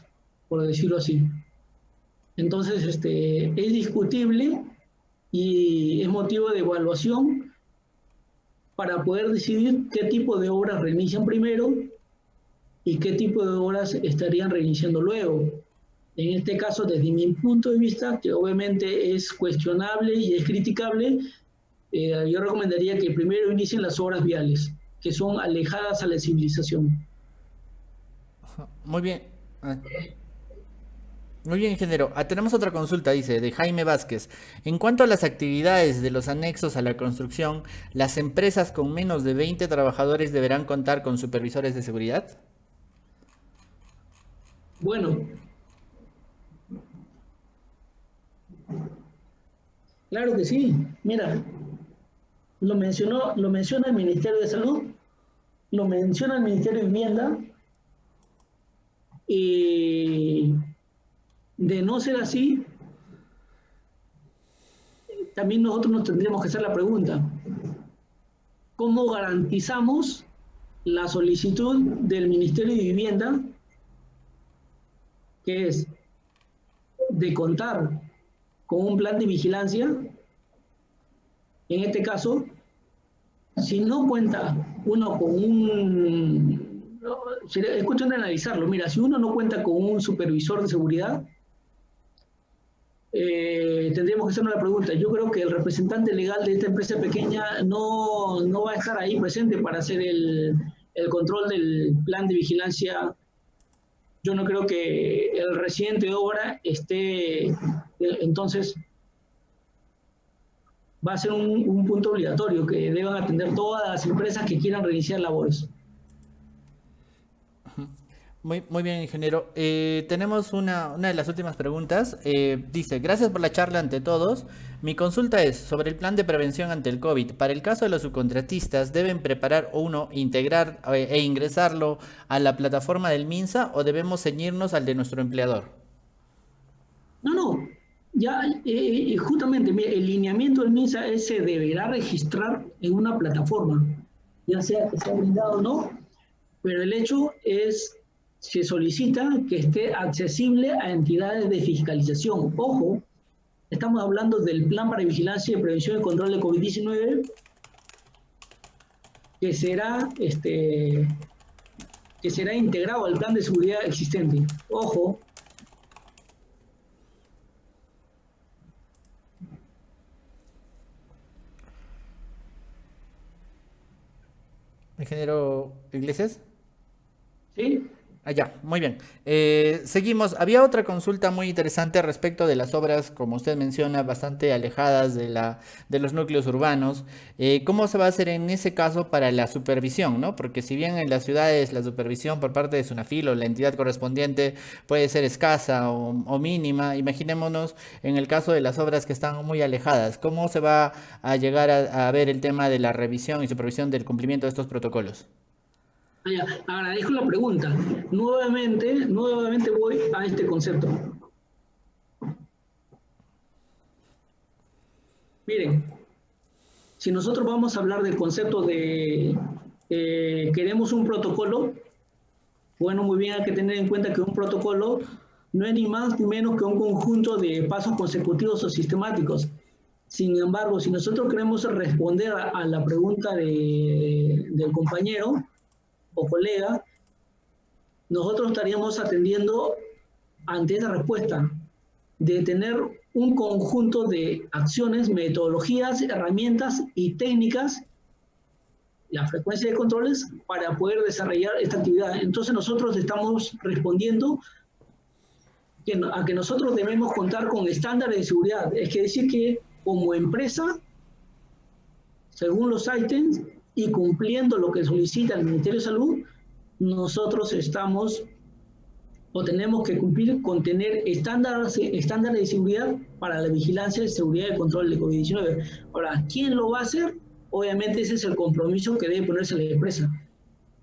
por decirlo así. Entonces, es discutible y es motivo de evaluación para poder decidir qué tipo de obras reinician primero y qué tipo de obras estarían reiniciando luego. En este caso, desde mi punto de vista, que obviamente es cuestionable y es criticable, yo recomendaría que primero inicien las obras viales, que son alejadas a la civilización. Muy bien. Muy bien, ingeniero. Tenemos otra consulta, dice, de Jaime Vázquez. En cuanto a las actividades de los anexos a la construcción, ¿las empresas con menos de 20 trabajadores deberán contar con supervisores de seguridad? Bueno, claro que sí. Mira, lo menciona el Ministerio de Salud, lo menciona el Ministerio de Vivienda, y de no ser así, también nosotros nos tendríamos que hacer la pregunta: ¿cómo garantizamos la solicitud del Ministerio de Vivienda, que es de contar con un plan de vigilancia? En este caso, si no cuenta uno con es cuestión de analizarlo. Mira, si uno no cuenta con un supervisor de seguridad, tendríamos que hacernos la pregunta. Yo creo que el representante legal de esta empresa pequeña no va a estar ahí presente para hacer el control del plan de vigilancia. Yo no creo que el residente de obra esté, entonces va a ser un punto obligatorio que deban atender todas las empresas que quieran reiniciar labores. Muy bien, ingeniero. Tenemos una de las últimas preguntas. Dice, gracias por la charla ante todos. Mi consulta es sobre el plan de prevención ante el COVID. Para el caso de los subcontratistas, ¿deben preparar integrar e ingresarlo a la plataforma del MINSA o debemos ceñirnos al de nuestro empleador? No. Ya, justamente, mire, el lineamiento del MINSA se deberá registrar en una plataforma, ya sea que sea brindado o no, pero el hecho es, se solicita que esté accesible a entidades de fiscalización. Ojo, estamos hablando del Plan para Vigilancia y Prevención y Control de COVID-19, que será integrado al plan de seguridad existente. Ojo. Ingeniero Iglesias. ¿Sí? Ya, muy bien. Seguimos. Había otra consulta muy interesante respecto de las obras, como usted menciona, bastante alejadas de los núcleos urbanos. ¿Cómo se va a hacer en ese caso para la supervisión, ¿no? Porque si bien en las ciudades la supervisión por parte de SUNAFIL o la entidad correspondiente puede ser escasa o mínima, imaginémonos en el caso de las obras que están muy alejadas. ¿Cómo se va a llegar a ver el tema de la revisión y supervisión del cumplimiento de estos protocolos? Ya, agradezco la pregunta. Nuevamente voy a este concepto. Miren, si nosotros vamos a hablar del concepto de queremos un protocolo, bueno, muy bien, hay que tener en cuenta que un protocolo no es ni más ni menos que un conjunto de pasos consecutivos o sistemáticos. Sin embargo, si nosotros queremos responder a la pregunta del compañero o colega, nosotros estaríamos atendiendo ante esa respuesta de tener un conjunto de acciones, metodologías, herramientas y técnicas, la frecuencia de controles para poder desarrollar esta actividad. Entonces nosotros estamos respondiendo a que nosotros debemos contar con estándares de seguridad. Es que decir que como empresa, según los ítems, y cumpliendo lo que solicita el Ministerio de Salud, nosotros estamos o tenemos que cumplir con tener estándares de seguridad para la vigilancia, seguridad y control de COVID-19. Ahora, ¿quién lo va a hacer? Obviamente ese es el compromiso que debe ponerse la empresa.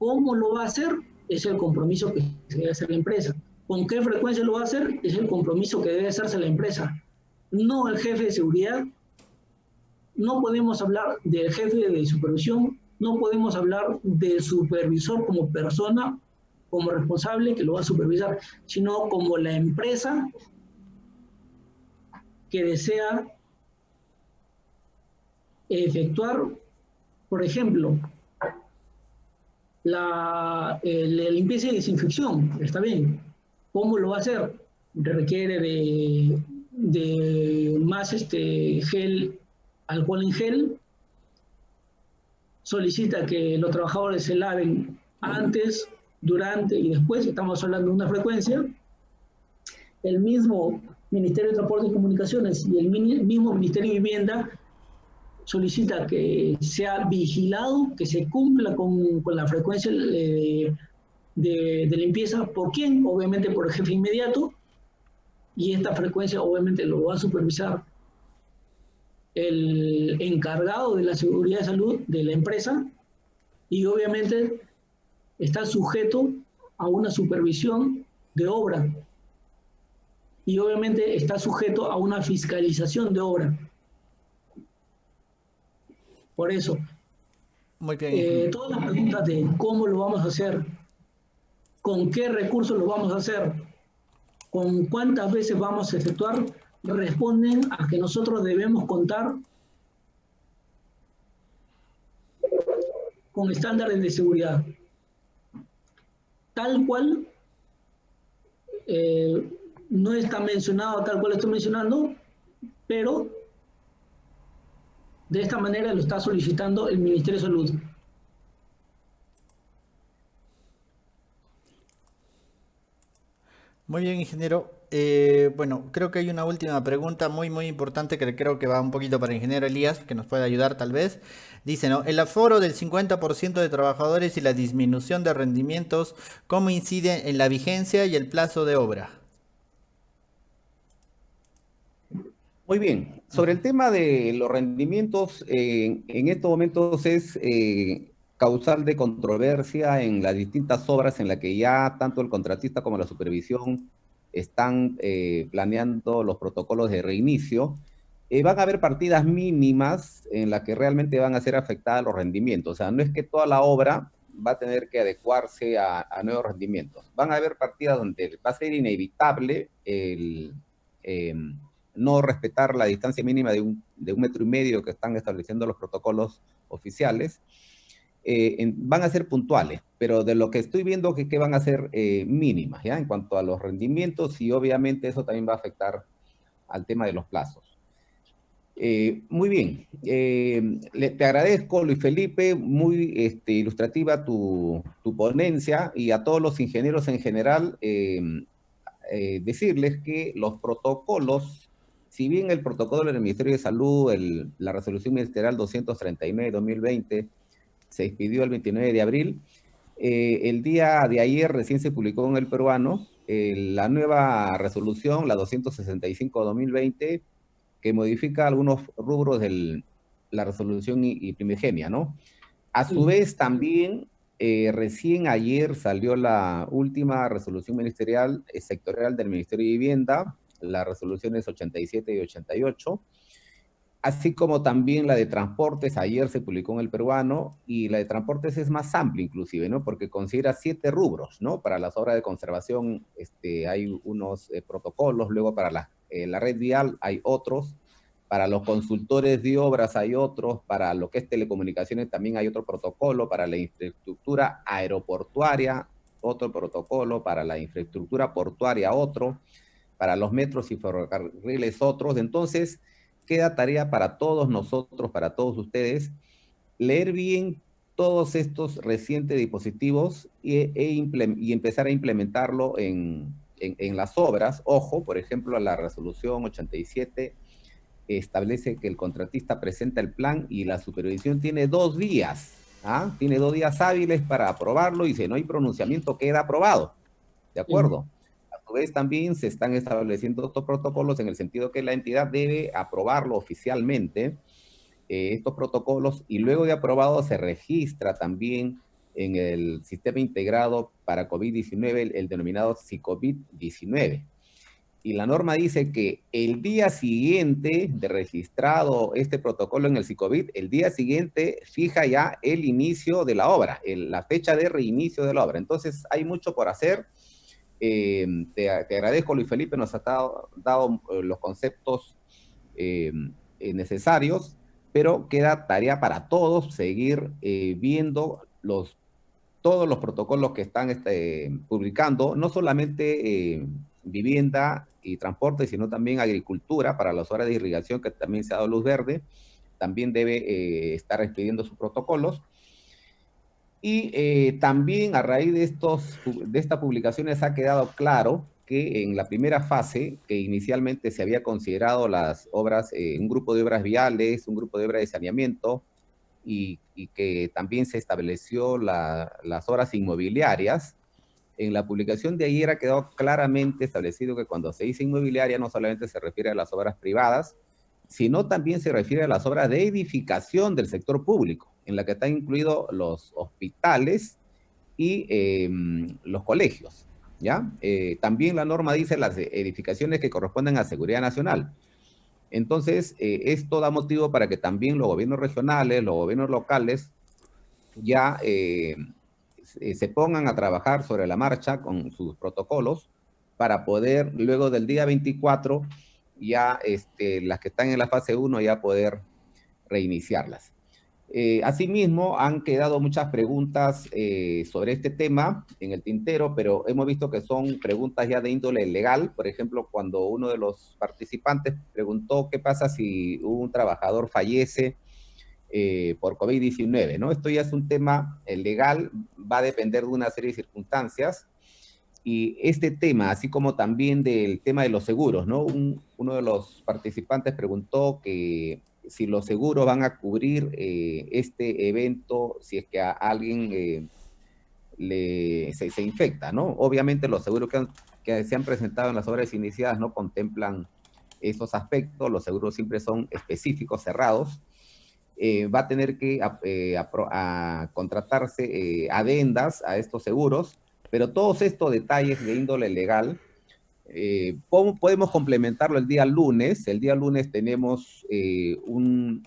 ¿Cómo lo va a hacer? Es el compromiso que debe hacer la empresa. ¿Con qué frecuencia lo va a hacer? Es el compromiso que debe hacerse la empresa. No el jefe de seguridad. No podemos hablar del jefe de supervisión, no podemos hablar del supervisor como persona, como responsable que lo va a supervisar, sino como la empresa que desea efectuar, por ejemplo, la limpieza y desinfección. Está bien. ¿Cómo lo va a hacer? Requiere de más gel, alcohol en gel, solicita que los trabajadores se laven antes, durante y después, estamos hablando de una frecuencia. El mismo Ministerio de Transporte y Comunicaciones y el mismo Ministerio de Vivienda solicita que sea vigilado, que se cumpla con la frecuencia de limpieza. ¿Por quién? Obviamente por el jefe inmediato, y esta frecuencia obviamente lo va a supervisar el encargado de la seguridad de salud de la empresa, y obviamente está sujeto a una supervisión de obra y obviamente está sujeto a una fiscalización de obra. Por eso, Muy bien. todas las preguntas de cómo lo vamos a hacer, con qué recursos lo vamos a hacer, con cuántas veces vamos a efectuar, responden a que nosotros debemos contar con estándares de seguridad. Tal cual, no está mencionado tal cual estoy mencionando, pero de esta manera lo está solicitando el Ministerio de Salud. Muy bien, ingeniero. Bueno, creo que hay una última pregunta muy importante que creo que va un poquito para el ingeniero Elías, que nos puede ayudar tal vez. Dice, ¿no? El aforo del 50% de trabajadores y la disminución de rendimientos, ¿cómo incide en la vigencia y el plazo de obra? Muy bien. Sobre el tema de los rendimientos, en estos momentos es causal de controversia en las distintas obras en las que ya tanto el contratista como la supervisión están planeando los protocolos de reinicio, van a haber partidas mínimas en las que realmente van a ser afectadas los rendimientos. O sea, no es que toda la obra va a tener que adecuarse a nuevos rendimientos. Van a haber partidas donde va a ser inevitable el no respetar la distancia mínima de 1,5 metros que están estableciendo los protocolos oficiales. Van a ser puntuales, pero de lo que estoy viendo que van a ser mínimas, ¿ya? En cuanto a los rendimientos, y obviamente eso también va a afectar al tema de los plazos. Muy bien, te agradezco, Luis Felipe, muy ilustrativa tu ponencia, y a todos los ingenieros en general, decirles que los protocolos, si bien el protocolo del Ministerio de Salud, la resolución ministerial 239-2020, se expidió el 29 de abril, el día de ayer recién se publicó en El Peruano la nueva resolución, la 265-2020, que modifica algunos rubros de la resolución y primigenia, ¿no? A su vez, también, recién ayer salió la última resolución ministerial sectorial del Ministerio de Vivienda, las resoluciones 87 y 88, así como también la de transportes. Ayer se publicó en El Peruano, y la de transportes es más amplia inclusive, ¿no? Porque considera 7 rubros, ¿no? Para las obras de conservación hay unos protocolos, luego para la red vial hay otros, para los consultores de obras hay otros, para lo que es telecomunicaciones también hay otro protocolo, para la infraestructura aeroportuaria otro protocolo, para la infraestructura portuaria otro, para los metros y ferrocarriles otros. Entonces, queda tarea para todos nosotros, para todos ustedes, leer bien todos estos recientes dispositivos y empezar a implementarlo en las obras. Ojo, por ejemplo, la resolución 87 establece que el contratista presenta el plan y la supervisión tiene 2 días. Tiene 2 días hábiles para aprobarlo, y si no hay pronunciamiento queda aprobado. ¿De acuerdo? A su vez también se están estableciendo estos protocolos en el sentido que la entidad debe aprobarlo oficialmente, estos protocolos, y luego de aprobado se registra también en el sistema integrado para COVID-19, el denominado SICOVID-19. Y la norma dice que el día siguiente de registrado este protocolo en el SICOVID, el día siguiente fija ya el inicio de la obra, la fecha de reinicio de la obra. Entonces hay mucho por hacer. Te agradezco, Luis Felipe, nos has dado los conceptos necesarios, pero queda tarea para todos seguir viendo todos los protocolos que están publicando, no solamente vivienda y transporte, sino también agricultura, para las obras de irrigación, que también se ha dado luz verde, también debe estar expidiendo sus protocolos. Y también a raíz de estas publicaciones ha quedado claro que en la primera fase, que inicialmente se había considerado las obras, un grupo de obras viales, un grupo de obras de saneamiento, y que también se estableció las obras inmobiliarias, en la publicación de ayer ha quedado claramente establecido que cuando se dice inmobiliaria no solamente se refiere a las obras privadas, sino también se refiere a las obras de edificación del sector público, en la que están incluidos los hospitales y los colegios, ¿ya? También la norma dice las edificaciones que corresponden a seguridad nacional. Entonces, esto da motivo para que también los gobiernos regionales, los gobiernos locales, ya se pongan a trabajar sobre la marcha con sus protocolos para poder, luego del día 24, ya las que están en la fase 1, ya poder reiniciarlas. Asimismo, han quedado muchas preguntas sobre este tema en el tintero, pero hemos visto que son preguntas ya de índole legal. Por ejemplo, cuando uno de los participantes preguntó qué pasa si un trabajador fallece por COVID-19, ¿no? Esto ya es un tema legal, va a depender de una serie de circunstancias, y este tema, así como también del tema de los seguros, ¿no? Uno de los participantes preguntó que si los seguros van a cubrir este evento si es que a alguien se infecta, ¿no? Obviamente los seguros que se han presentado en las obras iniciadas no contemplan esos aspectos, los seguros siempre son específicos, cerrados. Va a tener que contratarse adendas a estos seguros, pero todos estos detalles de índole legal ¿Cómo podemos complementarlo el día lunes? El día lunes tenemos un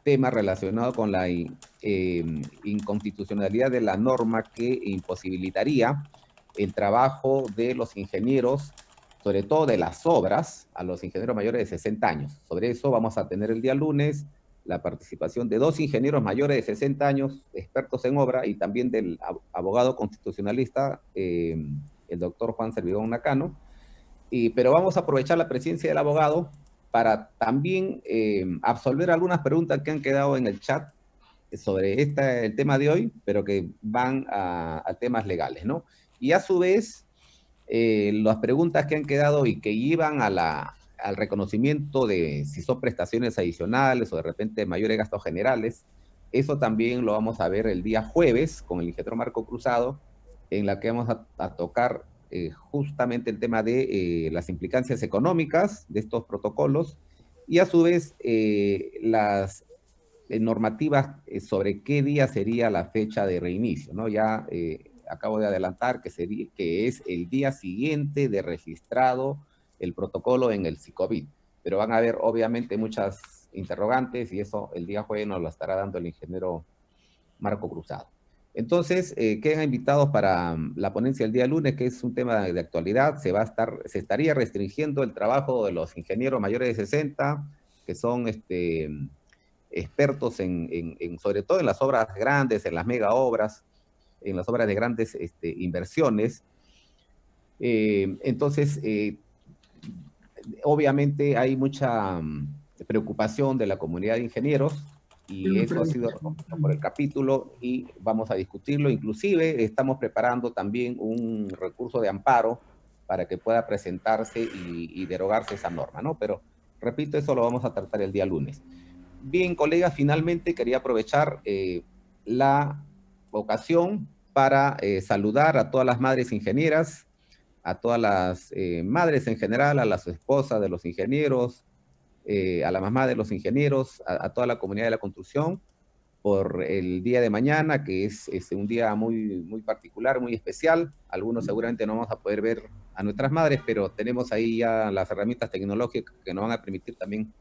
tema relacionado con la inconstitucionalidad de la norma que imposibilitaría el trabajo de los ingenieros, sobre todo de las obras, a los ingenieros mayores de 60 años. Sobre eso vamos a tener el día lunes la participación de 2 ingenieros mayores de 60 años, expertos en obra, y también del abogado constitucionalista, el doctor Juan Servigón Nakano. Pero vamos a aprovechar la presencia del abogado para también absolver algunas preguntas que han quedado en el chat sobre el tema de hoy, pero que van a temas legales, ¿no? Y a su vez, las preguntas que han quedado y que iban al reconocimiento de si son prestaciones adicionales o de repente mayores gastos generales, eso también lo vamos a ver el día jueves con el ingeniero Marco Cruzado, en la que vamos a tocar justamente el tema de las implicancias económicas de estos protocolos y a su vez las normativas sobre qué día sería la fecha de reinicio, ¿no? Ya acabo de adelantar que es el día siguiente de registrado el protocolo en el SICOVID, pero van a haber obviamente muchas interrogantes y eso el día jueves nos lo estará dando el ingeniero Marco Cruzado. Entonces, quedan invitados para la ponencia del día lunes, que es un tema de actualidad. Se estaría restringiendo el trabajo de los ingenieros mayores de 60, que son expertos sobre todo en las obras grandes, en las mega obras, en las obras de grandes inversiones. Entonces, obviamente hay mucha preocupación de la comunidad de ingenieros, y eso ha sido por el capítulo y vamos a discutirlo. Inclusive estamos preparando también un recurso de amparo para que pueda presentarse y derogarse esa norma, ¿no? Pero, repito, eso lo vamos a tratar el día lunes. Bien, colegas, finalmente quería aprovechar la ocasión para saludar a todas las madres ingenieras, a todas las madres en general, a las esposas de los ingenieros, a la mamá de los ingenieros, a toda la comunidad de la construcción, por el día de mañana, que es un día muy, muy particular, muy especial. Algunos seguramente no vamos a poder ver a nuestras madres, pero tenemos ahí ya las herramientas tecnológicas que nos van a permitir también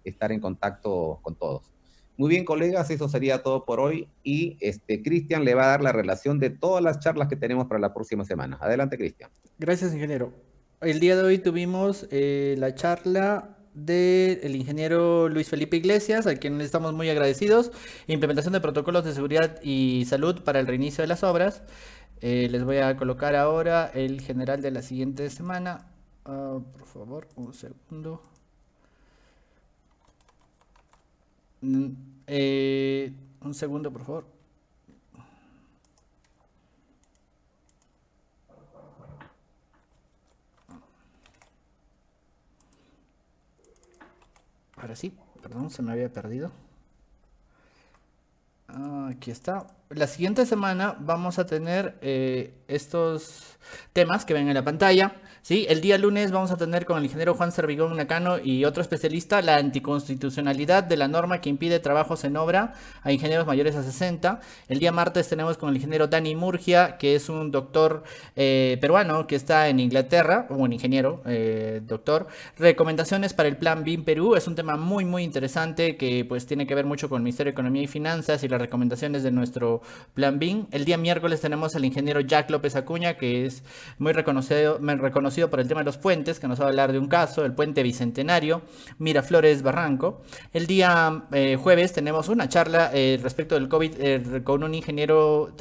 estar en contacto con todos. Muy bien, colegas, eso sería todo por hoy, y Cristian le va a dar la relación de todas las charlas que tenemos para la próxima semana. Adelante, Cristian. Gracias, ingeniero. El día de hoy tuvimos la charla del ingeniero Luis Felipe Iglesias, a quien estamos muy agradecidos. Implementación de protocolos de seguridad y salud para el reinicio de las obras. Les voy a colocar ahora el general de la siguiente semana. Por favor, un segundo. Un segundo, por favor. Ahora sí, perdón, se me había perdido. Aquí está. La siguiente semana vamos a tener estos temas que ven en la pantalla. ¿Sí? El día lunes vamos a tener con el ingeniero Juan Servigón Nakano y otro especialista la anticonstitucionalidad de la norma que impide trabajos en obra a ingenieros mayores a 60. El día martes tenemos con el ingeniero Dani Murgia, que es un doctor peruano que está en Inglaterra, o un ingeniero doctor. Recomendaciones para el Plan BIM Perú. Es un tema muy, muy interesante que pues tiene que ver mucho con el Ministerio de Economía y Finanzas y las recomendaciones de nuestro Plan BIM. El día miércoles tenemos al ingeniero Jack López Acuña, que es muy reconocido por el tema de los puentes, que nos va a hablar de un caso, el puente Bicentenario, Miraflores Barranco. El día jueves tenemos una charla respecto del COVID con un ingeniero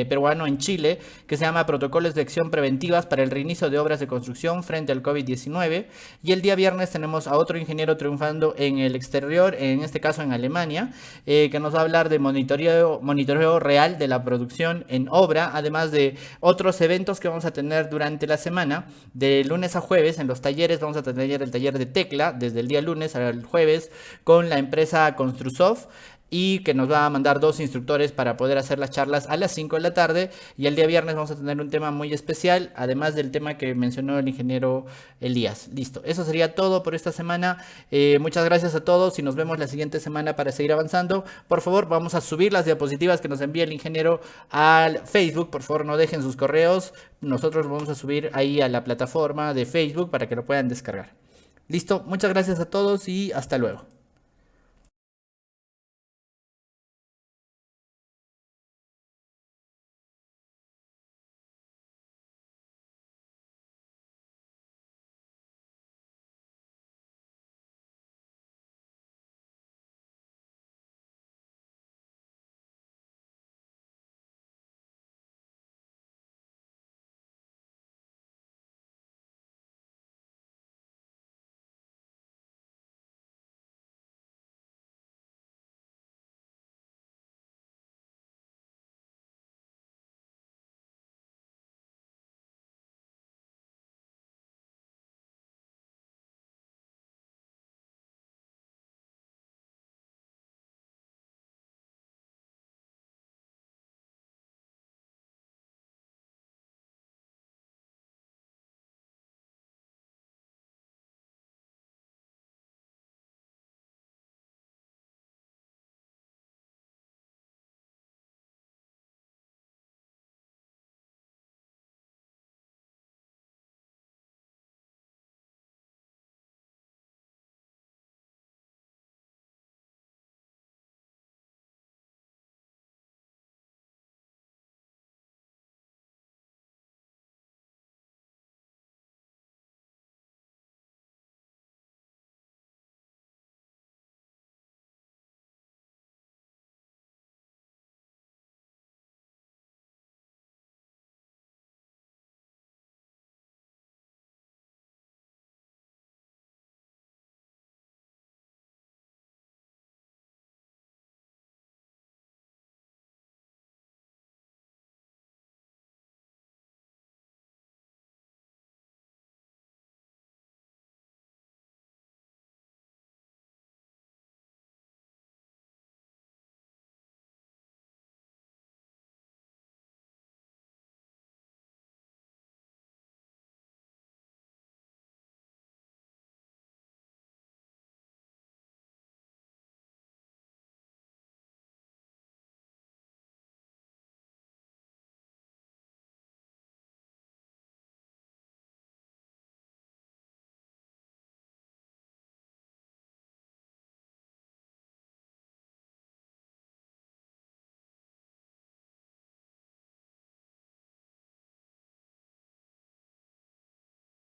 peruano en Chile, que se llama Protocolos de Acción Preventivas para el Reinicio de Obras de Construcción frente al COVID-19. Y el día viernes tenemos a otro ingeniero triunfando en el exterior, en este caso en Alemania, que nos va a hablar de monitoreo real de la producción en obra, además de otros eventos que vamos a tener durante la semana. De lunes a jueves en los talleres vamos a tener el taller de Tecla desde el día lunes al jueves con la empresa Construsoft. y que nos va a mandar 2 instructores para poder hacer las charlas a las 5 de la tarde. Y el día viernes vamos a tener un tema muy especial, además del tema que mencionó el ingeniero Elías. Listo, eso sería todo por esta semana. Muchas gracias a todos y nos vemos la siguiente semana para seguir avanzando. Por favor, vamos a subir las diapositivas que nos envía el ingeniero al Facebook. Por favor, no dejen sus correos. Nosotros lo vamos a subir ahí a la plataforma de Facebook para que lo puedan descargar. Listo, muchas gracias a todos y hasta luego.